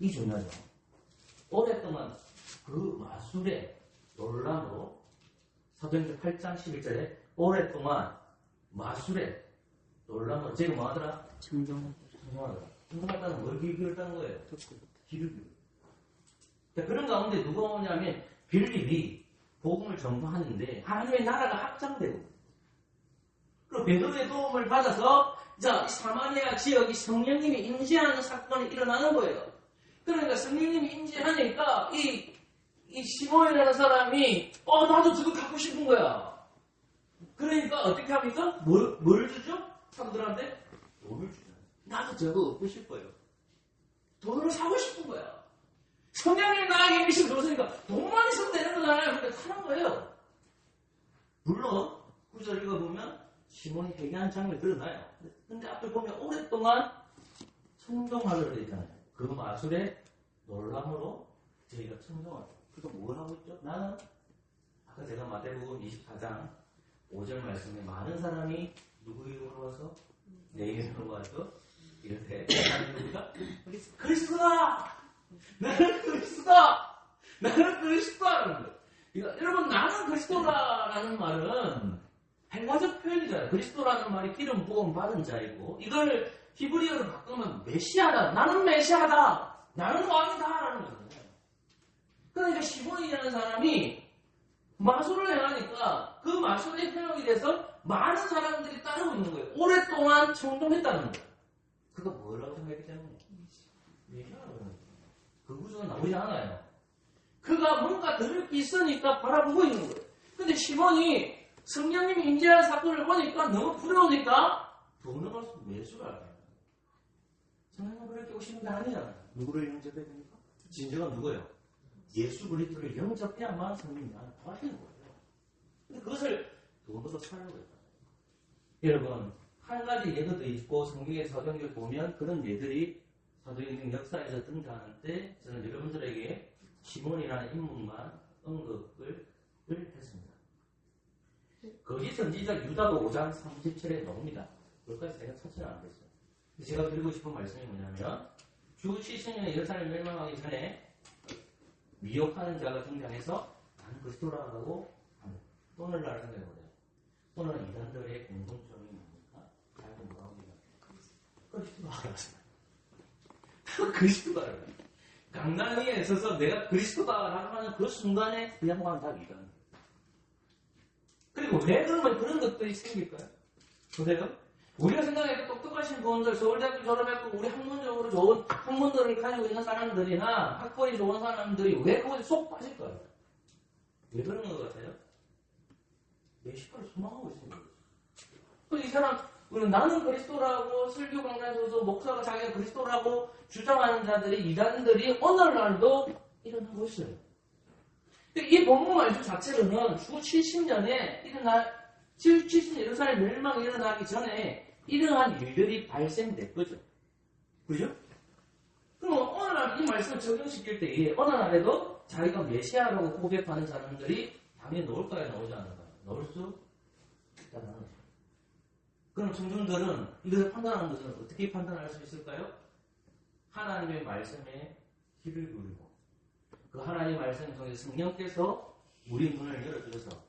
이 중요하죠. 오랫동안 그 마술의 놀람으로 사도행전 8장 11절에 오랫동안 마술의 놀람으로 저희가 뭐하더라? 청종하더라. 청종하다는 뭘 기울였다는 거예요? 귀를 기울여. 그런 가운데 누가 오냐면 빌립이 복음을 전파하는데 하나님의 나라가 확장되고 그리고 베드로의 도움을 받아서 자 사마리아 지역이 성령님이 임재하는 사건이 일어나는 거예요. 그러니까 성령님이 임재하니까 이 시몬이라는 사람이 나도 저거 갖고 싶은 거야. 그러니까 어떻게 합니까? 뭘 주죠? 사람들한테 돈을 주죠. 나도 저거 얻고 싶어요. 돈으로 사고 싶은 거야. 성령님 나에게 미신 들어오니까 돈만 있으면 되는 거잖아요. 그러니까 사는 거예요. 물론 구절 읽어보면 시몬이 회개한 장면이 드러나요. 근데 앞에 보면 오랫동안 청종하려고 되어 있잖아요. 그 마술의 놀람으로 저희가 청종하죠. 그래서 뭘 하고 있죠? 나는 아까 제가 마태복음 24장 5절 말씀에 많은 사람이 누구 이름으로 와서 내 이름으로 와서 이렇게 나는 누구다? 그리스도다! 나는 그리스도다! 나는 그리스도다! 여러분 나는 그리스도라는 말은 헬라적 표현이잖아요. 그리스도라는 말이 기름 부음 받은 자이고 이걸 히브리어로 바꾸면 메시아다. 나는 메시아다. 나는 왕이다. 라는 거잖아요. 그러니까 시몬이라는 사람이 마술을 행하니까 그 마술의 효용이 돼서 많은 사람들이 따르고 있는 거예요. 오랫동안 청종했다는 거예요. 그거 뭐라고 생각했기 때문에? 메시아라고 하는 거예요. 그 구조가 나오지 않아요. 그가 뭔가 덜 있으니까 바라보고 있는 거예요. 근데 시몬이 성령님이 임재한 사건을 보니까 너무 부러우니까 돈을 가서 매수를 하는 거예요. 성령님 그렇게 오시는 게 아니잖아요. 누구를 영접해야 됩니까? 진정한 누구예요? 예수 그리스도를 영접해야만 성령님이 나를 도와주는 거예요. 근데 그것을 돈으로 사려고 했다. 여러분 한 가지 예도 더 있고 성경의 사도행전을 보면 그런 예들이 사도행전 역사에서 등장할 때 저는 여러분들에게 시몬이라는 인물만 언급을 했습니다. 거기 선지자 유다도 5장 37에 나옵니다. 그것까지 제가 찾지는 않겠어요. 제가 드리고 싶은 말씀이 뭐냐면 주 70년에 예루살렘 멸망하기 전에 미혹하는 자가 등장해서 나는 그리스도라고 합니다. 오늘날 생각해보세요. 오늘은 이단들의 공통점이 뭡니까? 자기가 뭐라고 얘기합니까? 그리스도가 알았어요. 그리스도가 알아요. 강단위에 있어서 내가 그리스도다라고 하는 그 순간에 그 양반은 다 이단. 그리고 왜 그러면 그런 것들이 생길까요? 보세요. 우리가 생각해도 똑똑하신 분들, 서울대학교 졸업했고 우리 학문적으로 좋은 학문들을 가지고 있는 사람들이나 학벌이 좋은 사람들이 왜 그것에 쏙 빠질까요? 왜 그런 것 같아요? 메시아를 소망하고 있습니다. 이 사람, 나는 그리스도라고 설교 강단에서도 목사가 자기가 그리스도라고 주장하는 자들이, 이단들이 오늘날도 일어나고 있어요. 이 본문 말씀 자체로는 주 70년에 주 70년 예루살렘 멸망이 일어나기 전에 이러한 일들이 발생된 거죠. 그죠? 그럼 오늘날 이 말씀을 적용시킬 때에 어느 날에도 자기가 메시아라고 고백하는 사람들이 당연히 나올까요? 나오지 않을까요? 나올 수 있다는 거죠. 그럼 청중들은 이것을 판단하는 것은 어떻게 판단할 수 있을까요? 하나님의 말씀에 귀를 기울이고 그 하나님의 말씀 통해서 성령께서 우리 눈을 열어주셔서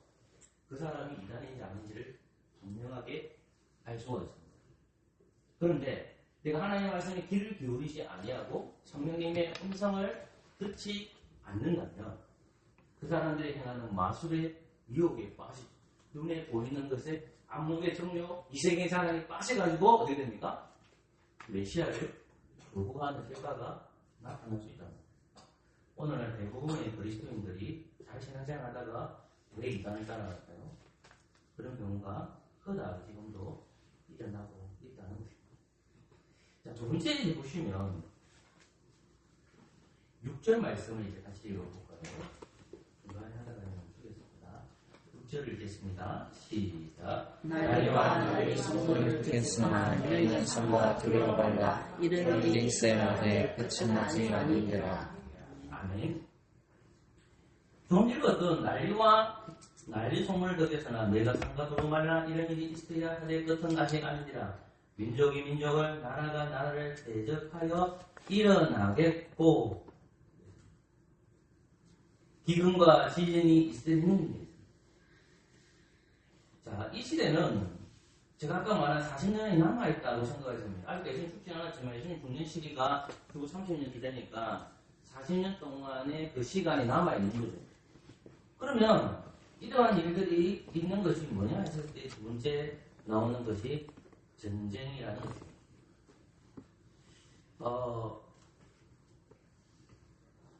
그 사람이 이단인지 아닌지를 분명하게 알 수가 있습니다. 그런데 내가 하나님의 말씀에 귀를 기울이지 아니하고 성령님의 음성을 듣지 않는다면 그 사람들이 행하는 마술의 유혹에 빠지고 눈에 보이는 것에 안목의 정료, 이 세계의 사랑에 빠져가지고 어떻게 됩니까? 메시아를 거부하는 결과가 나타날 수 있다. 오늘날 대부분의 그리스도인들이 잘 신앙생활하다가 왜 이단을 따라갈까요? 그런 경우가 흔하게 지금도 일어나고 있다는 것입니다. 자, 두 번째 이제 보시면 6절 말씀을 이제 같이 읽어볼까요? 중간에 하다가 멈추겠습니다. 6절을 읽겠습니다. 시작. 나리와 나리 성도를 듣겠으나 너희는 성과 두려워하라. 이런 일이 있어야 돼 끝은 아직 아니니라. 아멘. 좀 읽었던 난리 소문을 듣겠으나 내가 상가 두루마리나 이런 일이 있어야 될 것은 아직 아니니라. 민족이 민족을 나라가 나라를 대적하여 일어나겠고 기근과 지진이 있으니. 자, 이 시대는 제가 아까 말한 40년이 남아있다고 생각했습니다. 아직 예수님 죽지 않았지만 예수님 죽는 시기가 그리고 30년 기다니까 40년 동안의 그 시간이 남아있는 거죠. 그러면 이러한 일들이 있는 것이 뭐냐 했을 때 두 번째 나오는 것이 전쟁이라는 것입니다.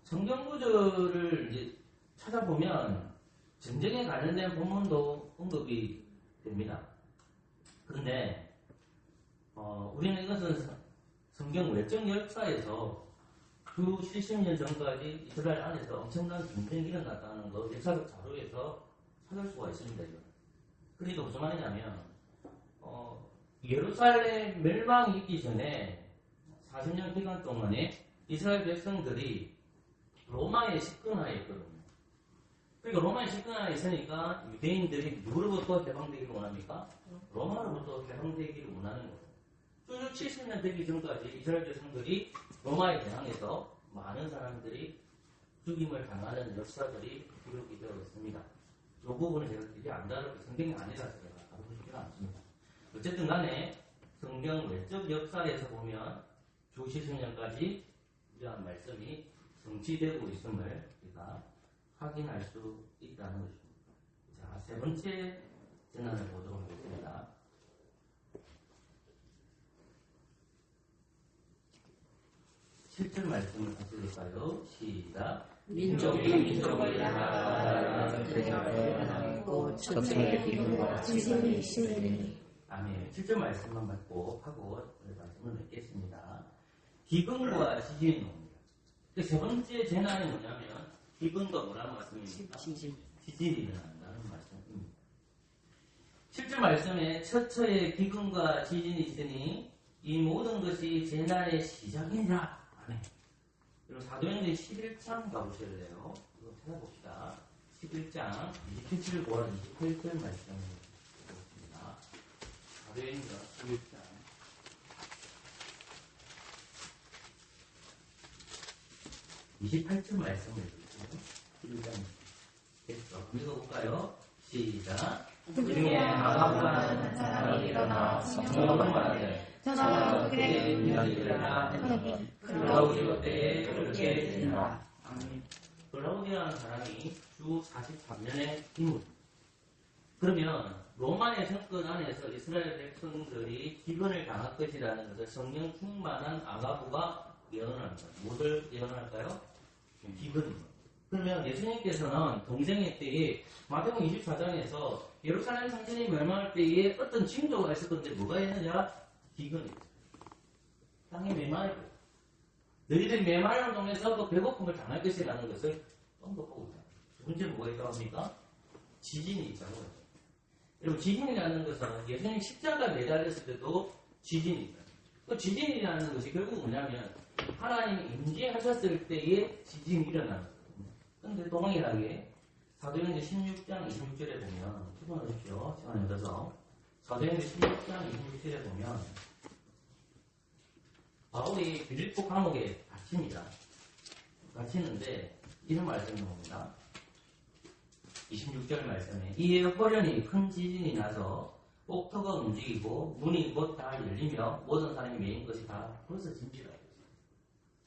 성경 구절을 이제 찾아보면 전쟁에 관련된 본문도 언급이 됩니다. 그런데 우리는 이것은 성경 외적 역사에서 그 70년 전까지 이스라엘 안에서 엄청난 전쟁이 일어났다는 거 역사적 자료에서 찾을 수가 있습니다. 그러니까 무슨 말이냐면 예루살렘 멸망이 있기 전에 40년 기간 동안에 이스라엘 백성들이 로마의 식근하에 있거든요. 그러니까 로마의 식근하에 있으니까 유대인들이 누구로부터 해방되기를 원합니까? 로마로부터 해방되기를 원하는 거예요. 쭉 70년 되기 전까지 이스라엘 백성들이 로마에 대항해서 많은 사람들이 죽임을 당하는 역사들이 기록이 되어 있습니다. 이 부분은 제가 되게 안 다루고 성경이 아니라서 제가 다루고 싶지는 않습니다. 어쨌든 간에 성경 외적 역사에서 보면 주 70년까지 이러한 말씀이 성취되고 있음을 우리가 확인할 수 있다는 것입니다. 자, 세 번째 재난을 보도록 하겠습니다. 7절 말씀을 같이 읽을까요? 시작. 민족이 민족을 향하여 대적하고 천천히 기근과 지진이 있으니. 아멘. 7절 말씀만 받고 하고 말씀을 맺겠습니다. 기근과 지진이 옵니다. 세 번째 재난이 뭐냐면 기근과 뭐라는 말씀입니까? 지진이 일어난다는 말씀입니다. 7절 말씀에 처처에 기근과 지진이 있으니 이 모든 것이 재난의 시작이니라. 아멘. 그리고 사도행전 11장 가보실래요? 이거 찾아봅시다. 11장 27절과 28절 말씀을 보겠습니다. 사도행전 11장 28절 말씀을 읽으세요. 11장 됐어. 읽어볼까요? 시작. 그 중에 아가부라는 사람이 일어나 성령을 말하되 저는 그의 능력이 일어나 글라우디오 때에 그렇게 되니라. 글라우디오라는 사람이 주 43년의 인물. 그러면 로마의 정권 안에서 이스라엘 백성들이 기근을 당할 것이라는 것을 성령 충만한 아가부가 예언합니다. 무엇을 예언할까요? 기근입니다. 그러면 예수님께서는 동생의 때에 마태복음 24장에서 예루살렘 성전이 멸망할 때에 어떤 징조가 있을 건데 뭐가 있느냐? 기근입니다. 땅이 메마르고 너희들이 메마른 동에서 그 배고픔을 당할 것이라는 것을 언급하고 있다. 두 번째 뭐가 있다고 합니까? 지진이 있다고 하죠. 여러분 지진이라는 것은 예수님 십자가 매달렸을 때도 지진이 있다. 그 지진이라는 것이 결국 뭐냐면 하나님이 임재하셨을 때에 지진이 일어나는 거거든요. 그런데 동일하게 사도행전 16장 26절에 보면 출판하십시오. 시간이 얻어서 사도행전 16장 26절에 보면 바울이 빌립보 감옥에 갇힙니다. 갇히는데 이런 말씀이 나옵니다. 26절 말씀에 이에 호련히 큰 지진이 나서 옥터가 움직이고 문이 곧 다 열리며 모든 사람이 메인 것이 다 벗어집니다.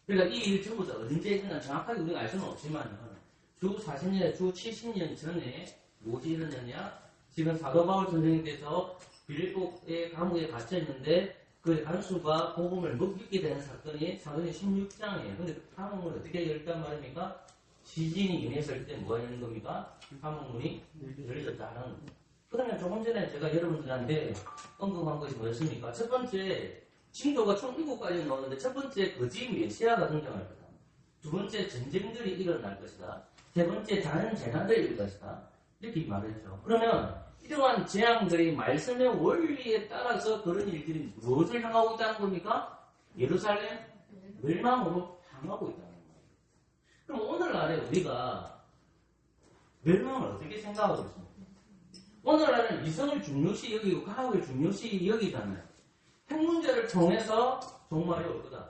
그러니까 이 일 전부 다 언제나 정확하게 우리가 알 수는 없지만 주 40년, 주 70년 전에 무엇이 일어났냐? 지금 사도 바울 선생님께서 빌립보의 감옥에 갇혀있는데 그 간수가 복음을 먹게 되는 사건이 사도행 16장이에요. 근데 그 감옥을 어떻게 열었단 말입니까? 지진이 임했을 때 뭐가 있는 겁니까? 감옥문이 열려졌다는 겁니다. 그러면 조금 전에 제가 여러분들한테 언급한 것이 뭐였습니까? 첫 번째, 징조가 총 7가지 나오는데 첫 번째, 거짓 메시아가 등장할 거다. 두 번째, 전쟁들이 일어날 것이다. 세 번째, 다른 재난들이 일어날 것이다. 이렇게 말했죠. 그러면 이러한 재앙들이 말씀의 원리에 따라서 그런 일들이 무엇을 향하고 있다는 겁니까? 예루살렘 멸망으로 향하고 있다는 거예요. 그럼 오늘날에 우리가 멸망을 어떻게 생각하고 있습니까? 오늘날은 이성을 중요시 여기고 과학을 중요시 여기잖아요. 핵 문제를 통해서 종말이 올 거다.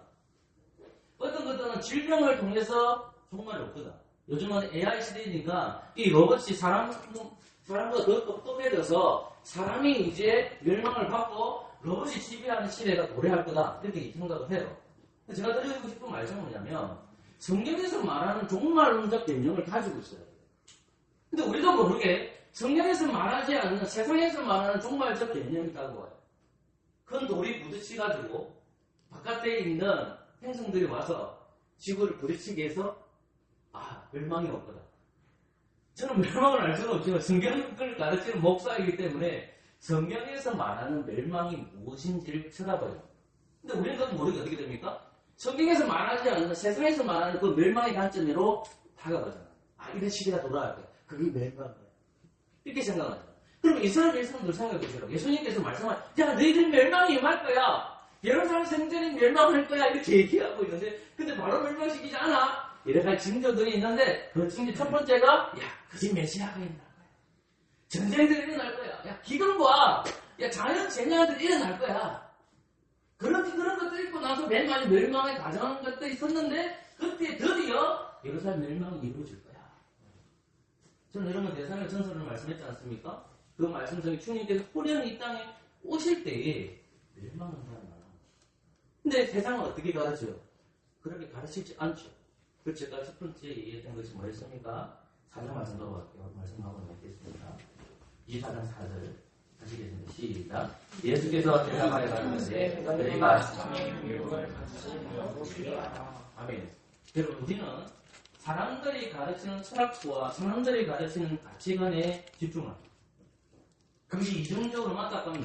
어떤 것들은 질병을 통해서 종말이 올 거다. 요즘은 AI 시대니까 이 로봇이 사람보다 더 똑똑해져서 사람이 이제 멸망을 받고 로봇이 지배하는 시대가 도래할 거다. 이렇게 생각을 해요. 제가 드리고 싶은 말씀은 뭐냐면 성경에서 말하는 종말론적 개념을 가지고 있어요. 근데 우리도 모르게 성경에서 말하지 않는 세상에서 말하는 종말적 개념이 있다고 해요. 큰 돌이 부딪혀가지고 바깥에 있는 행성들이 와서 지구를 부딪히게 해서 멸망이 올 거다. 저는 멸망을 알 수는 없지만 성경을 가르치는 목사이기 때문에 성경에서 말하는 멸망이 무엇인지를 쳐다봐요. 근데 우리는 그것도 모르게 어떻게 됩니까? 성경에서 말하지 않는 세상에서 말하는 그 멸망의 관점으로 다가가잖아. 이런 시대가 돌아갈 거야. 그게 멸망이야. 이렇게 생각하잖아. 그럼 이스라엘 백성들 생각해보시라고. 예수님께서 말씀하신 너희들 멸망이 임할 거야. 예루살렘 성전이 멸망할 거야. 이렇게 얘기하고 있는데 근데 바로 멸망시키지 않아. 여러 가지 징조들이 있는데 그 징조 첫 번째가 거짓 메시아가 일어날 거야. 전쟁들이 일어날 거야. 기근과 자연 재난들이 일어날 거야. 그런 것도 있고 나서 맨 많이 멸망에 가정하는 것도 있었는데 그때 드디어 예루살렘 멸망이 이루어질 거야. 저는 여러분 대사의 전설을 말씀했지 않습니까? 그 말씀 중에 주님께서 호련히 이 땅에 오실 때에 멸망한 사람 많아. 근데 세상은 어떻게 가르쳐요? 그렇게 가르치지 않죠. 그래서 제가 첫 번째 얘기했던 것이 뭐였습니까? 4장 말씀 들어갈게요. 말씀하고 넘겠습니다. 24장 4절 하시겠습니다. 시작. 예수께서 대답하여 가르치되 너희가 세상의 교육을 가르치며 보시리라. 아멘. 여러분 우리는 사람들이 가르치는 철학과 사람들이 가르치는 가치관에 집중합니다. 그것이 이중적으로 맞다면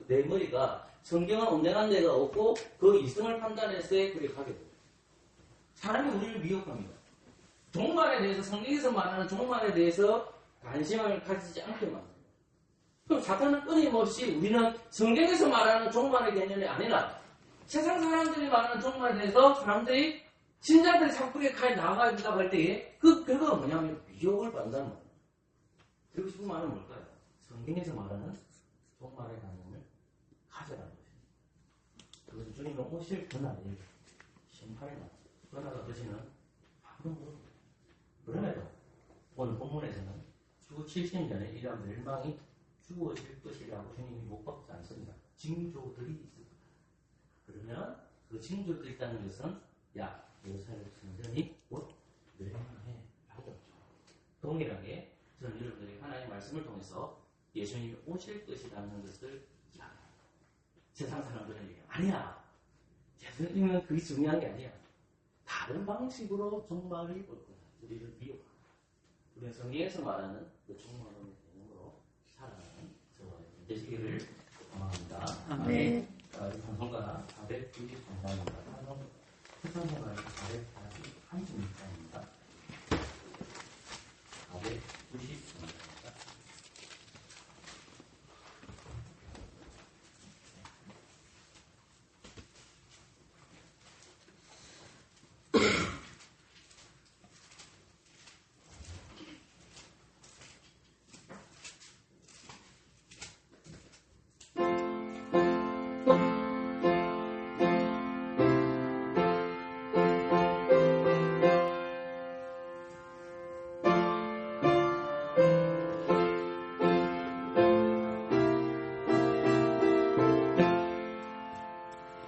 내 머리가 성경은 온전한 데가 없고 그 이성을 판단해서 그렇게 하게 됩니다. 사람이 우리를 미혹합니다. 종말에 대해서 성경에서 말하는 종말에 대해서 관심을 가지지 않게 만듭니다. 그럼 사탄은 끊임없이 우리는 성경에서 말하는 종말의 개념이 아니라 세상 사람들이 말하는 종말에 대해서 사람들이 신자들이 자꾸 그렇게 가에 나아가다고 할 때에 그 결과가 뭐냐면 미혹을 받는다는 거예요. 그리고 싶은 말은 뭘까요? 성경에서 말하는 종말의 개념을 가져라는 것입니다. 그것은 주님이 오실 그날에 심판의 날. 그러다가 어떠시는 아무도 모르고 그럼에도 오늘 본문에서는 주 70년에 이러한 멸망이 주어질 것이라고 주님이 못 박지 않습니다. 징조들이 있습니다. 그러면 그 징조들이 있다는 것은 예루살렘 성전이 곧 멸망해 라고 하죠. 동일하게 저는 여러분들이 하나님의 말씀을 통해서 예수님이 오실 것이라는 것을 이야기합니다. 세상 사람들은 얘기해요. 아니야. 예수님은 그게 중요한 게 아니야. 다른 방식으로 종말이 올 거야. 우리를 미혹하고. 우리는 성경에서 말하는 그 종말론의 개념으로 살아가는 저와 여러분 되시기를 소망합니다. 아멘. 방송가 493장입니다. 세상생활 441장입니다. 490장입니다.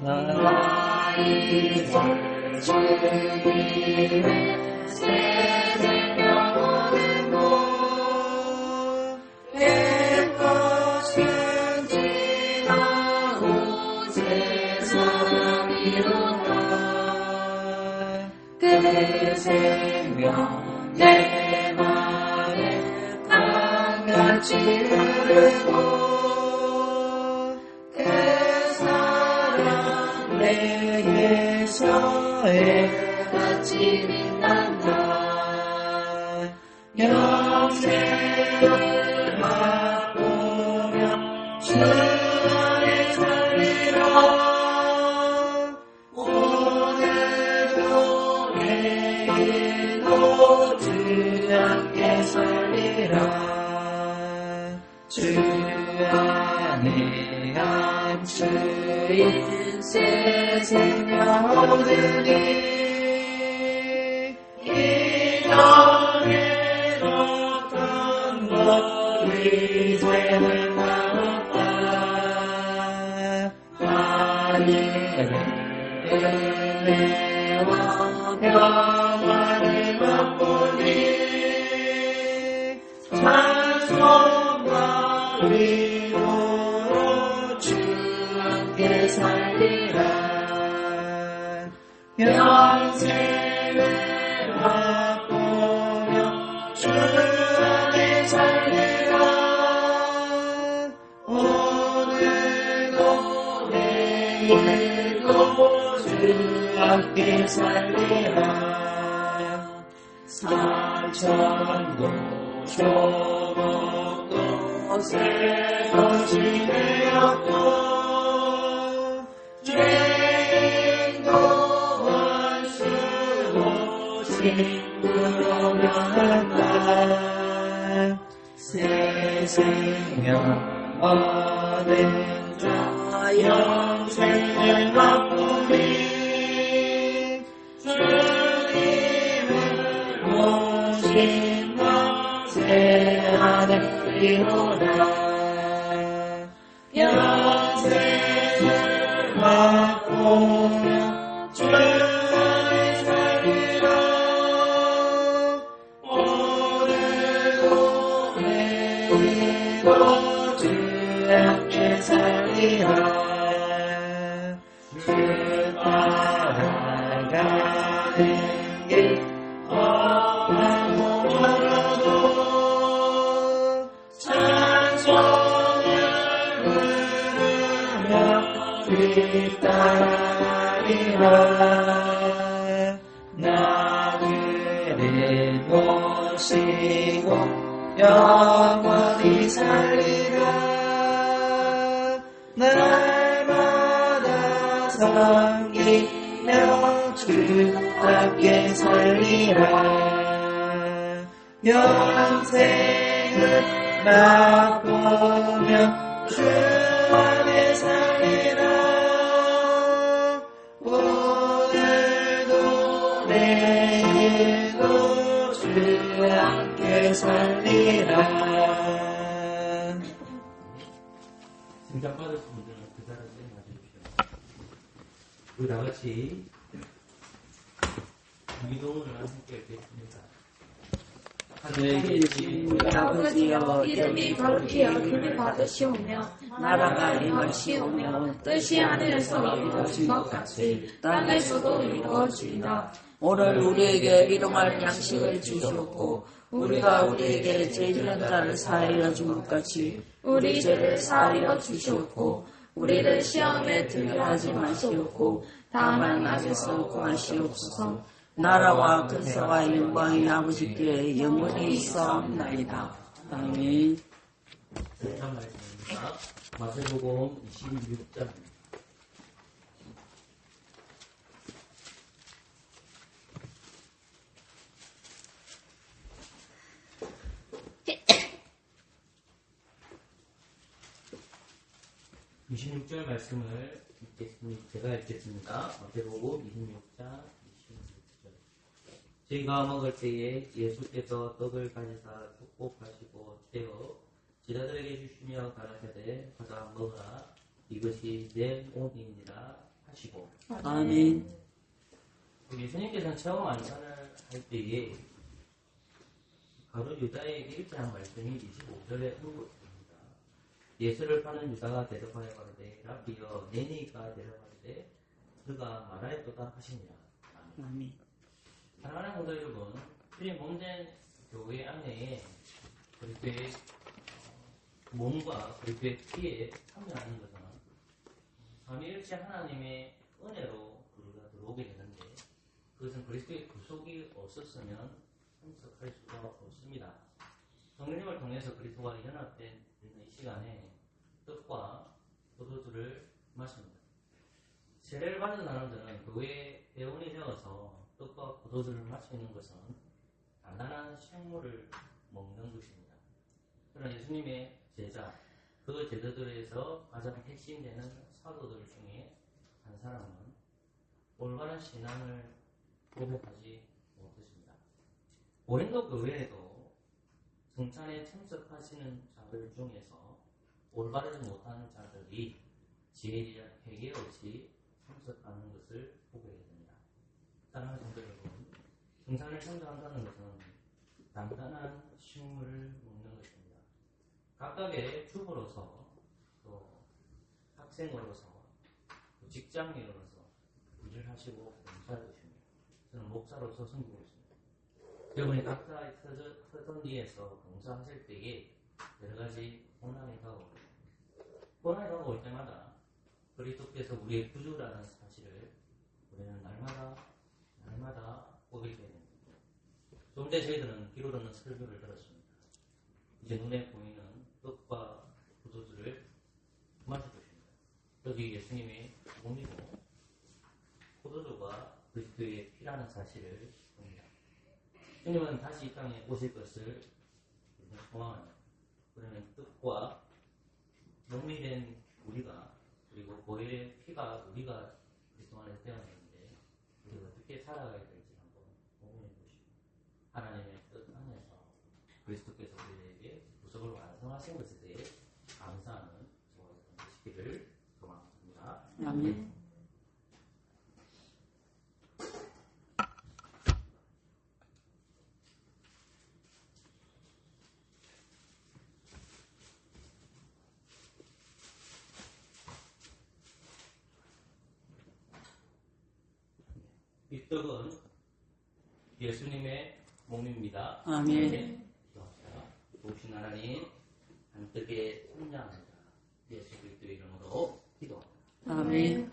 나의 주님의 새 생명 얻은 곳 내 것은 지나고 세상 이루다 그 생명 내 맘에 강같이 흐르고 내게서의 같이 빛난다 영생을 맛보며 주 안에 살리라 오늘도 내일도 주 함께 살리라 주인 새 생명 얻으니 이전에 졌던 것 이제는 나왔다 하늘의 은혜와 평안을 맛보니 찬송과 위로로 주 함께 살리라 영생을 맛보며 주 안에 살리라 오늘도 내일도 주 함께 살리라 삼천도 초목도 새것이 되었고 죄인도 원수도 친구로 변한다 새 생명 얻은 자 영생을 맛보니 주님을 모신다 새 하늘이로다 영생을 맛보며 주 안에 살리라 오늘도 내일도 주 함께 살리라 주 따라가는 길 어려도 멀어도 찬송을 부르며 뒤따라가리라 나그를 모시고 영원히 살리라 날마다 섬기며 주 함께 살리라 영생을 맛보며 주 안에 살리라 오늘도 내일도 주 함께 살리라 증상받으신 분들은 그 자리에 놔주십시오. 우리 다 같이 기도문을 함께 읽겠습니다. 하늘에 계신 우리 아버지여 이름이 거룩히 여김을 받으시오며 나라가 임하시오며 뜻이 하늘에서 이루어진 것 같이 땅에서도 이루어지이다. 오늘 우리에게 일용할 양식을 주시옵고 우리가 우리에게 죄 지은 자를 사하여 준 것 같이 우리 죄를 사하여 주시옵고 우리를 시험에 들게 하지 마시옵고 다만 악에서 구하시옵소서 나라와 근세와 영광이 아버지께 영원히 있사옵나이다. 아멘. 참 말씀입니다. 마태복음 26장. (26절) 말씀을 읽겠습니다. 제가 읽겠습니다. 마태복음 26장 26절. 저희가 먹을 때에 예수께서 떡을 가지사 축복하시고 떼어 제자들에게 주시며 가라사대 받아 먹으라 이것이 내 몸이니라 하시고. 아멘. 예수님께서는 처음 안산을 할 때에 바로 유다에게 이렇게 한 말씀이 25절에 언급됩니다. 예수를 파는 유다가 대답하여 가로되 라비여 내니가 대답하되 그가 말하였도다 하시니라. 아멘. 사랑하는 성도 여러분, 주님 몸된 교회 안에 그리스도의 몸과 그리스도의 피에 참여하는 것은 삼위일체 하나님의 은혜로 우리가 들어오게 되는데 그것은 그리스도의 구속이 없었으면 참석할 수가 없습니다. 성령님을 통해서 그리스도와 연합된 이 시간에 떡과 포도주를 마십니다. 세례를 받은 사람들은 교회의 회원이 되어서 떡과 포도주를 마시는 것은 단단한 식물을 먹는 것입니다. 그러나 예수님의 제자, 그 제자들에서 가장 핵심되는 사도들 중에 한 사람은 올바른 신앙을 고백하지 못했습니다. 고린도 교회에도 성찬에 참석하시는 자들 중에서 올바르지 못하는 자들이 지혜와 회개 없이 참석하는 것을 보게 됩니다. 사랑하는 성도 여러분, 성찬을 참석한다는 것은 단단한 식물을 먹는 것입니다. 각각의 주부로서, 또 학생으로서, 또 직장인으로서 일을 하시고 봉사할 것입니다. 저는 목사로서 섬기고 있습니다. 여러분이 각자의 터전 위에서 봉사하실 때에 여러 가지 고난이 다가옵니다. 고난이 다가올 때마다 그리스도께서 우리의 구주라는 사실을 우리는 날마다 보게 됩니다. 좀 전에 저희들은 귀로 듣는 설교를 들었습니다. 이제 눈에 보이는 떡과 포도주를 마실 것입니다. 여기 예수님의 몸이고 포도주가 그리스도의 피라는 사실을 봅니다. 주님은 다시 이 땅에 오실 것을 소망합니다. 그러면 뜻과 몸이 된 우리가, 그리고 보혈의 피가 우리가 그리스도 안에서 태어났는데 우리가 어떻게 살아가야 될지 한번 고민해 보시고, 하나님의 뜻 안에서 그리스도께서 우리에게 구속을 완성하신 것에 대해 감사하는 저와 여러분 되시기를 소망합니다. 아멘. 이 떡은 예수님의 몸입니다. 아멘. 기도합시다. 도우신 하나님, 한 떡에 참여합니다. 예수 그리스도의 이름으로 기도합니다. 아멘.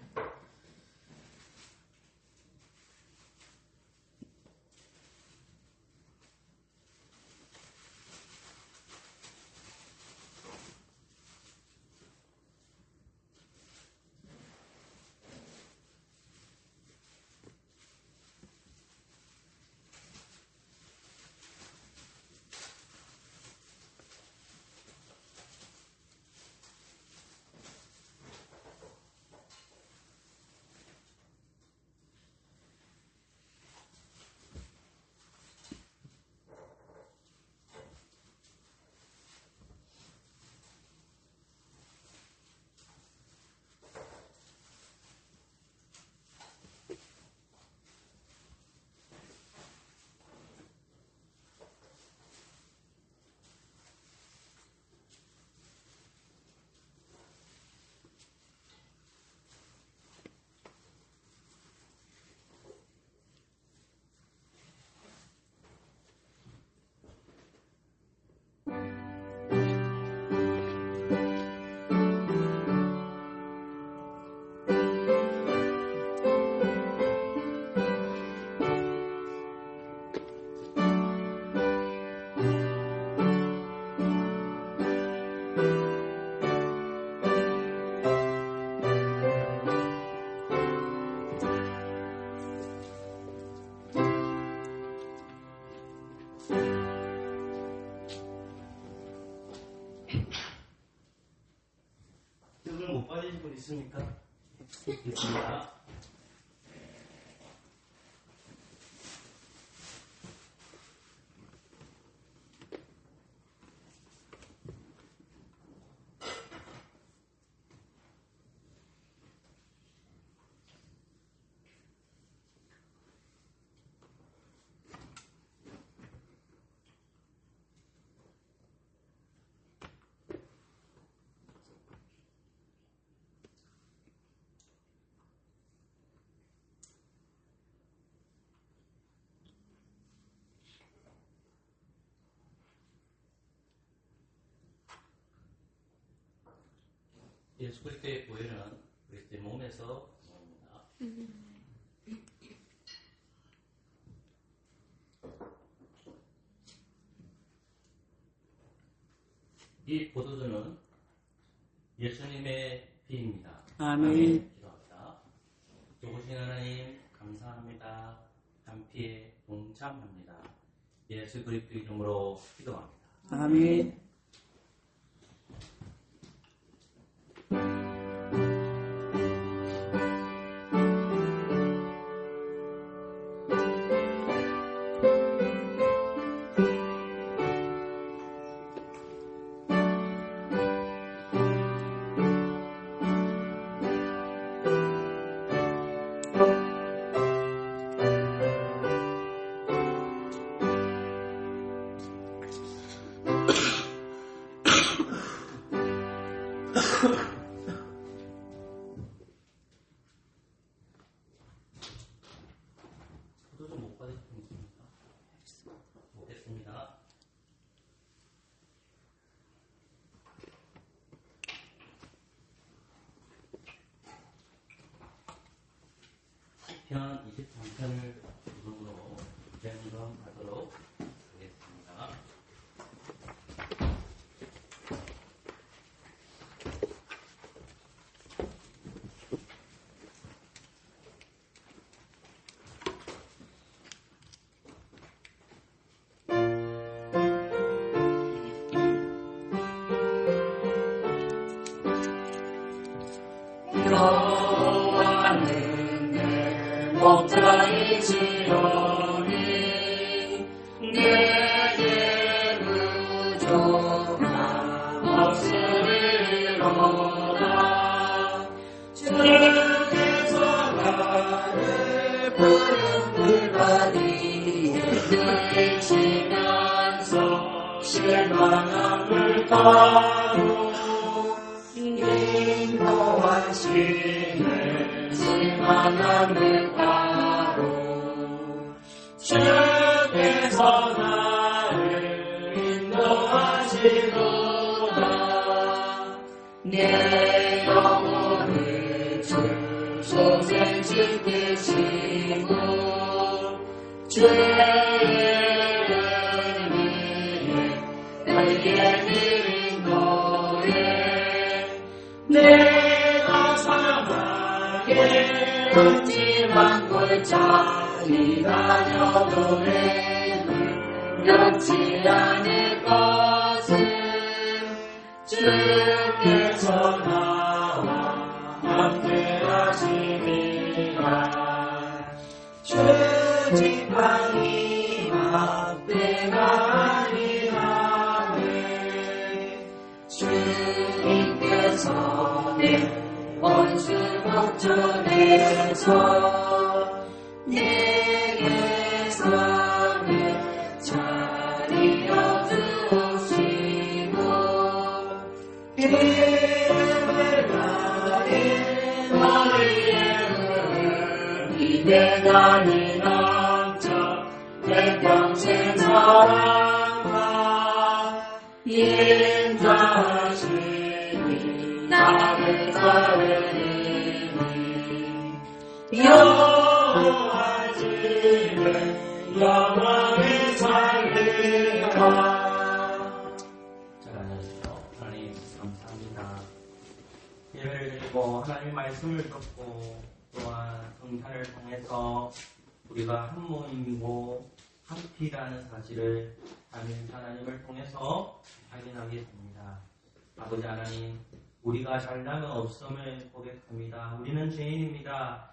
떡을 못 빠지신 분 있습니까? 있습니다. 예수 그리스도의 보혈은 그리스도의 몸에서 나옵니다. 이 포도주는 예수님의 피입니다. 아멘. 기도합니다. 좋으신 하나님 감사합니다. 한 피에 동참합니다. 예수 그리스도 이름으로 기도합니다. 아멘. 시편 23편을 부름으로 점검하도록 하겠습니다. 여호와는 내 목자이시오니 내게 부족함 없으리로다. 주께서 나를 푸른 물가니 들이시면서 실만한 물가로 인도하시네. 실만한 물가로 주께서 나를 인도하시도다. 내 영혼을 주 소생시키시고 주의 은혜에 내게 드린 노래 내가 사랑하게 없지만 골짜기라녀도 내는 변치 않을 것을 주께서 나와 함께 하시리라. 주 지팡이 막대가 아니라네. 주님께서 내 원수 목전에서 내게 선을 차리어 주시고 이름을 가린 머리에 이대간이 넘쳐 내 평생 사랑과 인자하시니 나를 따르니 여호와 집에 영원히 살리라. 잘 안녕하십시오. 하나님 감사합니다. 예배를 드리고 하나님의 말씀을 듣고 또한 성탄을 통해서 우리가 한 모임이고 한 피라는 사실을 하나님을 통해서 확인하게 됩니다. 아버지 하나님, 우리가 잘나면 없음을 고백합니다. 우리는 죄인입니다.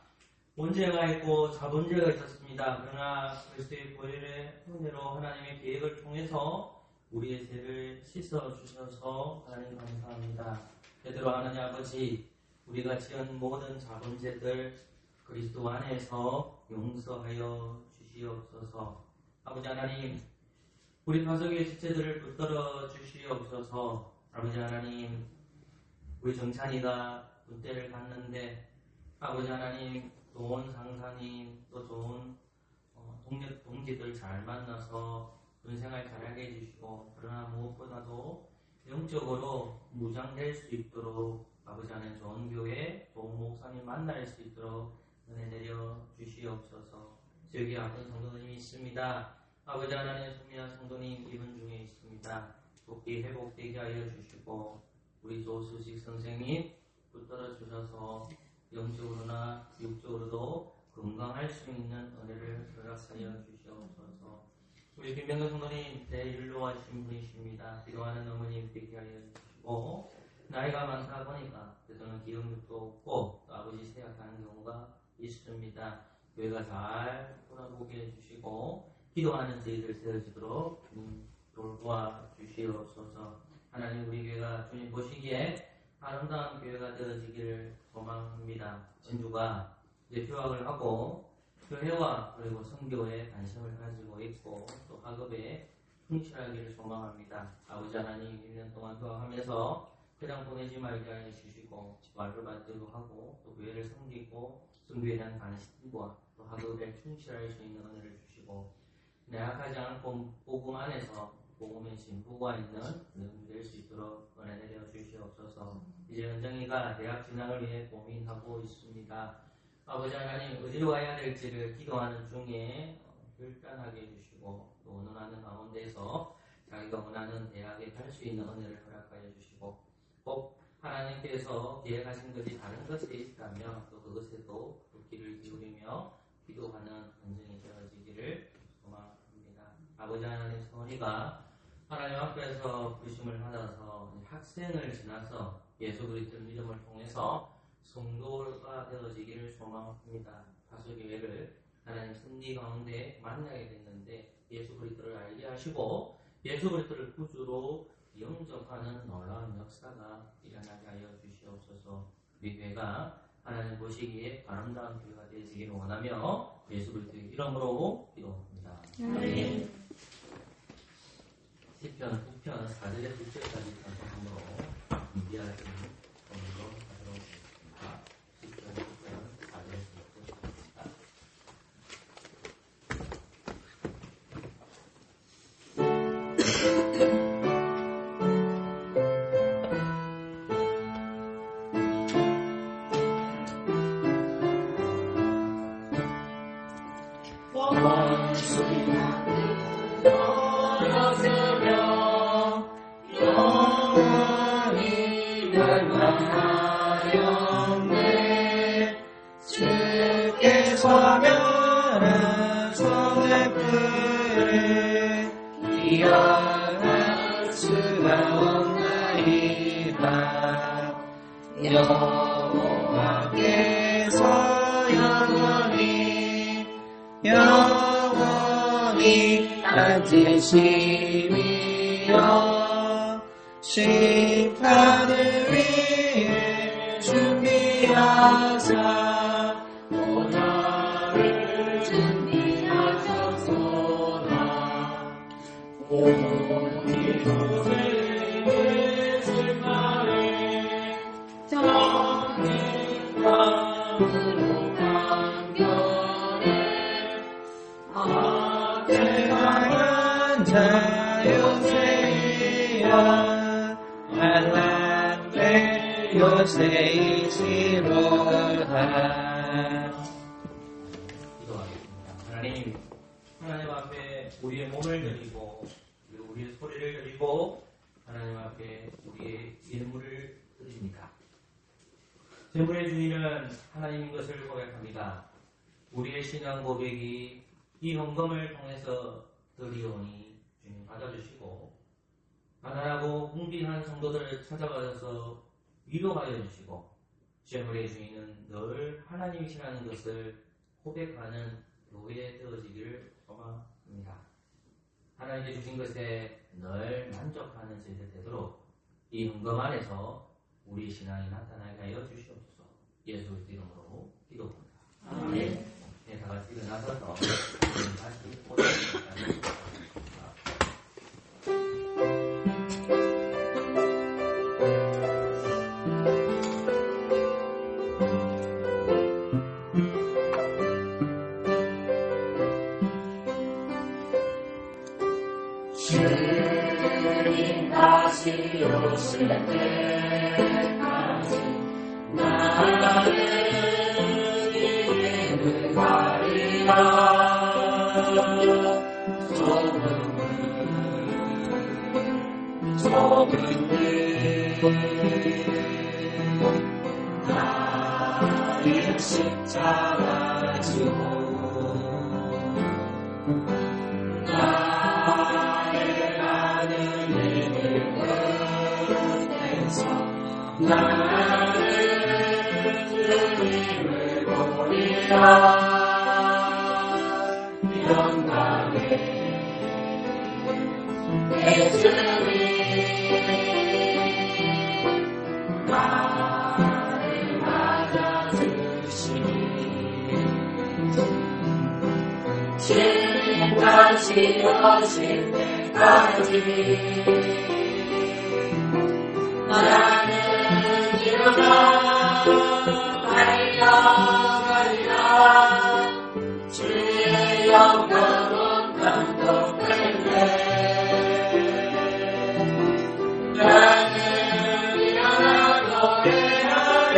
문제가 있고 자본죄가 있었습니다. 그러나 그리스도의 보혈의 은혜로 하나님의 계획을 통해서 우리의 죄를 씻어주셔서 하나님 감사합니다. 되도록 하나님 아버지, 우리가 지은 모든 자본죄들 그리스도 안에서 용서하여 주시옵소서. 아버지 하나님, 우리 가족의 지체들을 붙들어 주시옵소서. 아버지 하나님, 우리 정찬이가 군대를 갔는데 아버지 하나님, 좋은 상사님, 또 좋은 동지들 잘 만나서 군생활 잘하게 해주시고, 그러나 무엇보다도 영적으로 무장될 수 있도록 아버지 하나님 좋은 교회, 좋은 목사님 만날 수 있도록 은혜 내려 주시옵소서. 지역에 아픈 성도님이 있습니다. 아버지 하나님, 소미아 성도님 입원 중에 있습니다. 돕기 회복되게 하여 주시고, 우리 조수식 선생님 붙들어 주셔서 영적으로나 육적으로도 건강할 수 있는 은혜를 허락하여 주시옵소서. 우리 김병근 성도님 대일로하신 분이십니다. 기도하는 어머님 되게 하여 주시고, 나이가 많다 보니까 그래서는 기억력도 없고 또 아버지 세약하는 경우가 있습니다. 교회가 잘 돌아보게 해주시고 기도하는 저희들 세워지도록 돌보아 주시옵소서. 하나님, 우리 교회가 주님 보시기에 아름다운 교회가 되어지기를 소망합니다. 진주가 이제 휴학을 하고 교회와 그리고 선교에 관심을 가지고 있고 또 학업에 충실하기를 소망합니다. 아버지 하나님, 1년 동안 휴학하면서 그냥 보내지 말게 하여 주시고 말을 받도록 하고 또 교회를 섬기고 선교에 대한 관심과 또 학업에 충실할 수 있는 은혜를 주시고 내악하지 않고 복음 안에서 복음의 진부가 있는 은혜가 될 수 있도록 은혜 내려 주시옵소서. 이제 은정이가 대학 진학을 위해 고민하고 있습니다. 아버지 하나님 어디로 가야 될지를 기도하는 중에 결단하게 해주시고 또 원하는 가운데서 자기가 원하는 대학에 갈 수 있는 은혜를 허락하여 주시고 꼭 하나님께서 계획하신 것이 다른 것에 있다면 또 그것에도 귀를 기울이며 기도하는 간증이 되어지기를 소망합니다. 아버지 하나님 성원이가 하나님 앞에서 부르심을 받아서 학생을 지나서 예수 그리스도 믿음을 통해서 성도가 되어지기를 소망합니다. 다수교회를 하나님 승리 가운데 만나게 됐는데 예수 그리스도를 알게 하시고 예수 그리스도를 구주로 영접하는 놀라운 역사가 일어나게 하여 주시옵소서. 우리 교회가 하나님 보시기에 아름다운 교회가 되시기를 원하며 예수 그리스도의 이름으로 기도합니다. 아멘. 시편 9편 4절에 9절까지 전성으로 준비할 수 있는 오늘로 가도록 하겠습니다. 시편 9편 4절에서 9절입니다. 여호와께서 영원히 앉으시며 심판을 위해 준비하사 오나를 준비하셨소나 오니 고생의 심판에 정의감으로 강변해 대강한 자 요새이여 한란대 요새이시로다. 기도하겠습니다. 하나님, 하나님 앞에 우리의 몸을 드리고 그리고 우리의 소리를 드리고 하나님 앞에 우리의 예물을 드립니다. 재물의 주인은 하나님인 것을 고백합니다. 우리의 신앙 고백이 이 헌금을 통해서 드리오니 주님 받아주시고 가난하고 궁핍한 성도들을 찾아가셔서 위로하여 주시고 재물의 주인은 늘 하나님이시라는 것을 고백하는 교회 되어지기를 소망합니다. 하나님께 주신 것에 늘 만족하는 저희들 되도록 이 헌금 안에서 우리 신앙이 나타나게 하여 주시옵소서. 예수 그리스도 이름으로 기도합니다. 아멘. 네, 다 같이 일어나셔서 다시 고백합니다. 주님 다시 오실 때까지 나는 이름을 가리라. 조금은 나의 십자가 지고 나의 아들을 끝에서 나는 주님을 보리라. 영광에 내 주님 나를 맞아주시니 주님 다시 오실 때까지 나는 일어나 달려가리라. 주의 영광은 감독되네. 나는 일어나 노래하리.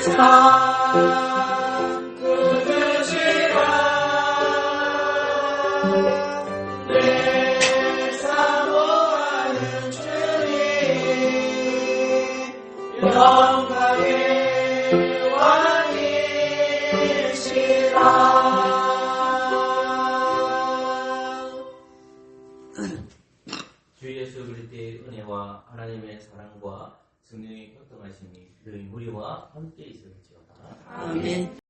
삶 꾸짖으시라 내 사모하는 주님 영광의 왕이시라. 주 예수 그리스도의 은혜와 하나님의 사랑과 성령의 교통하심이 너희 무리와 함께 있을지어다. 아멘.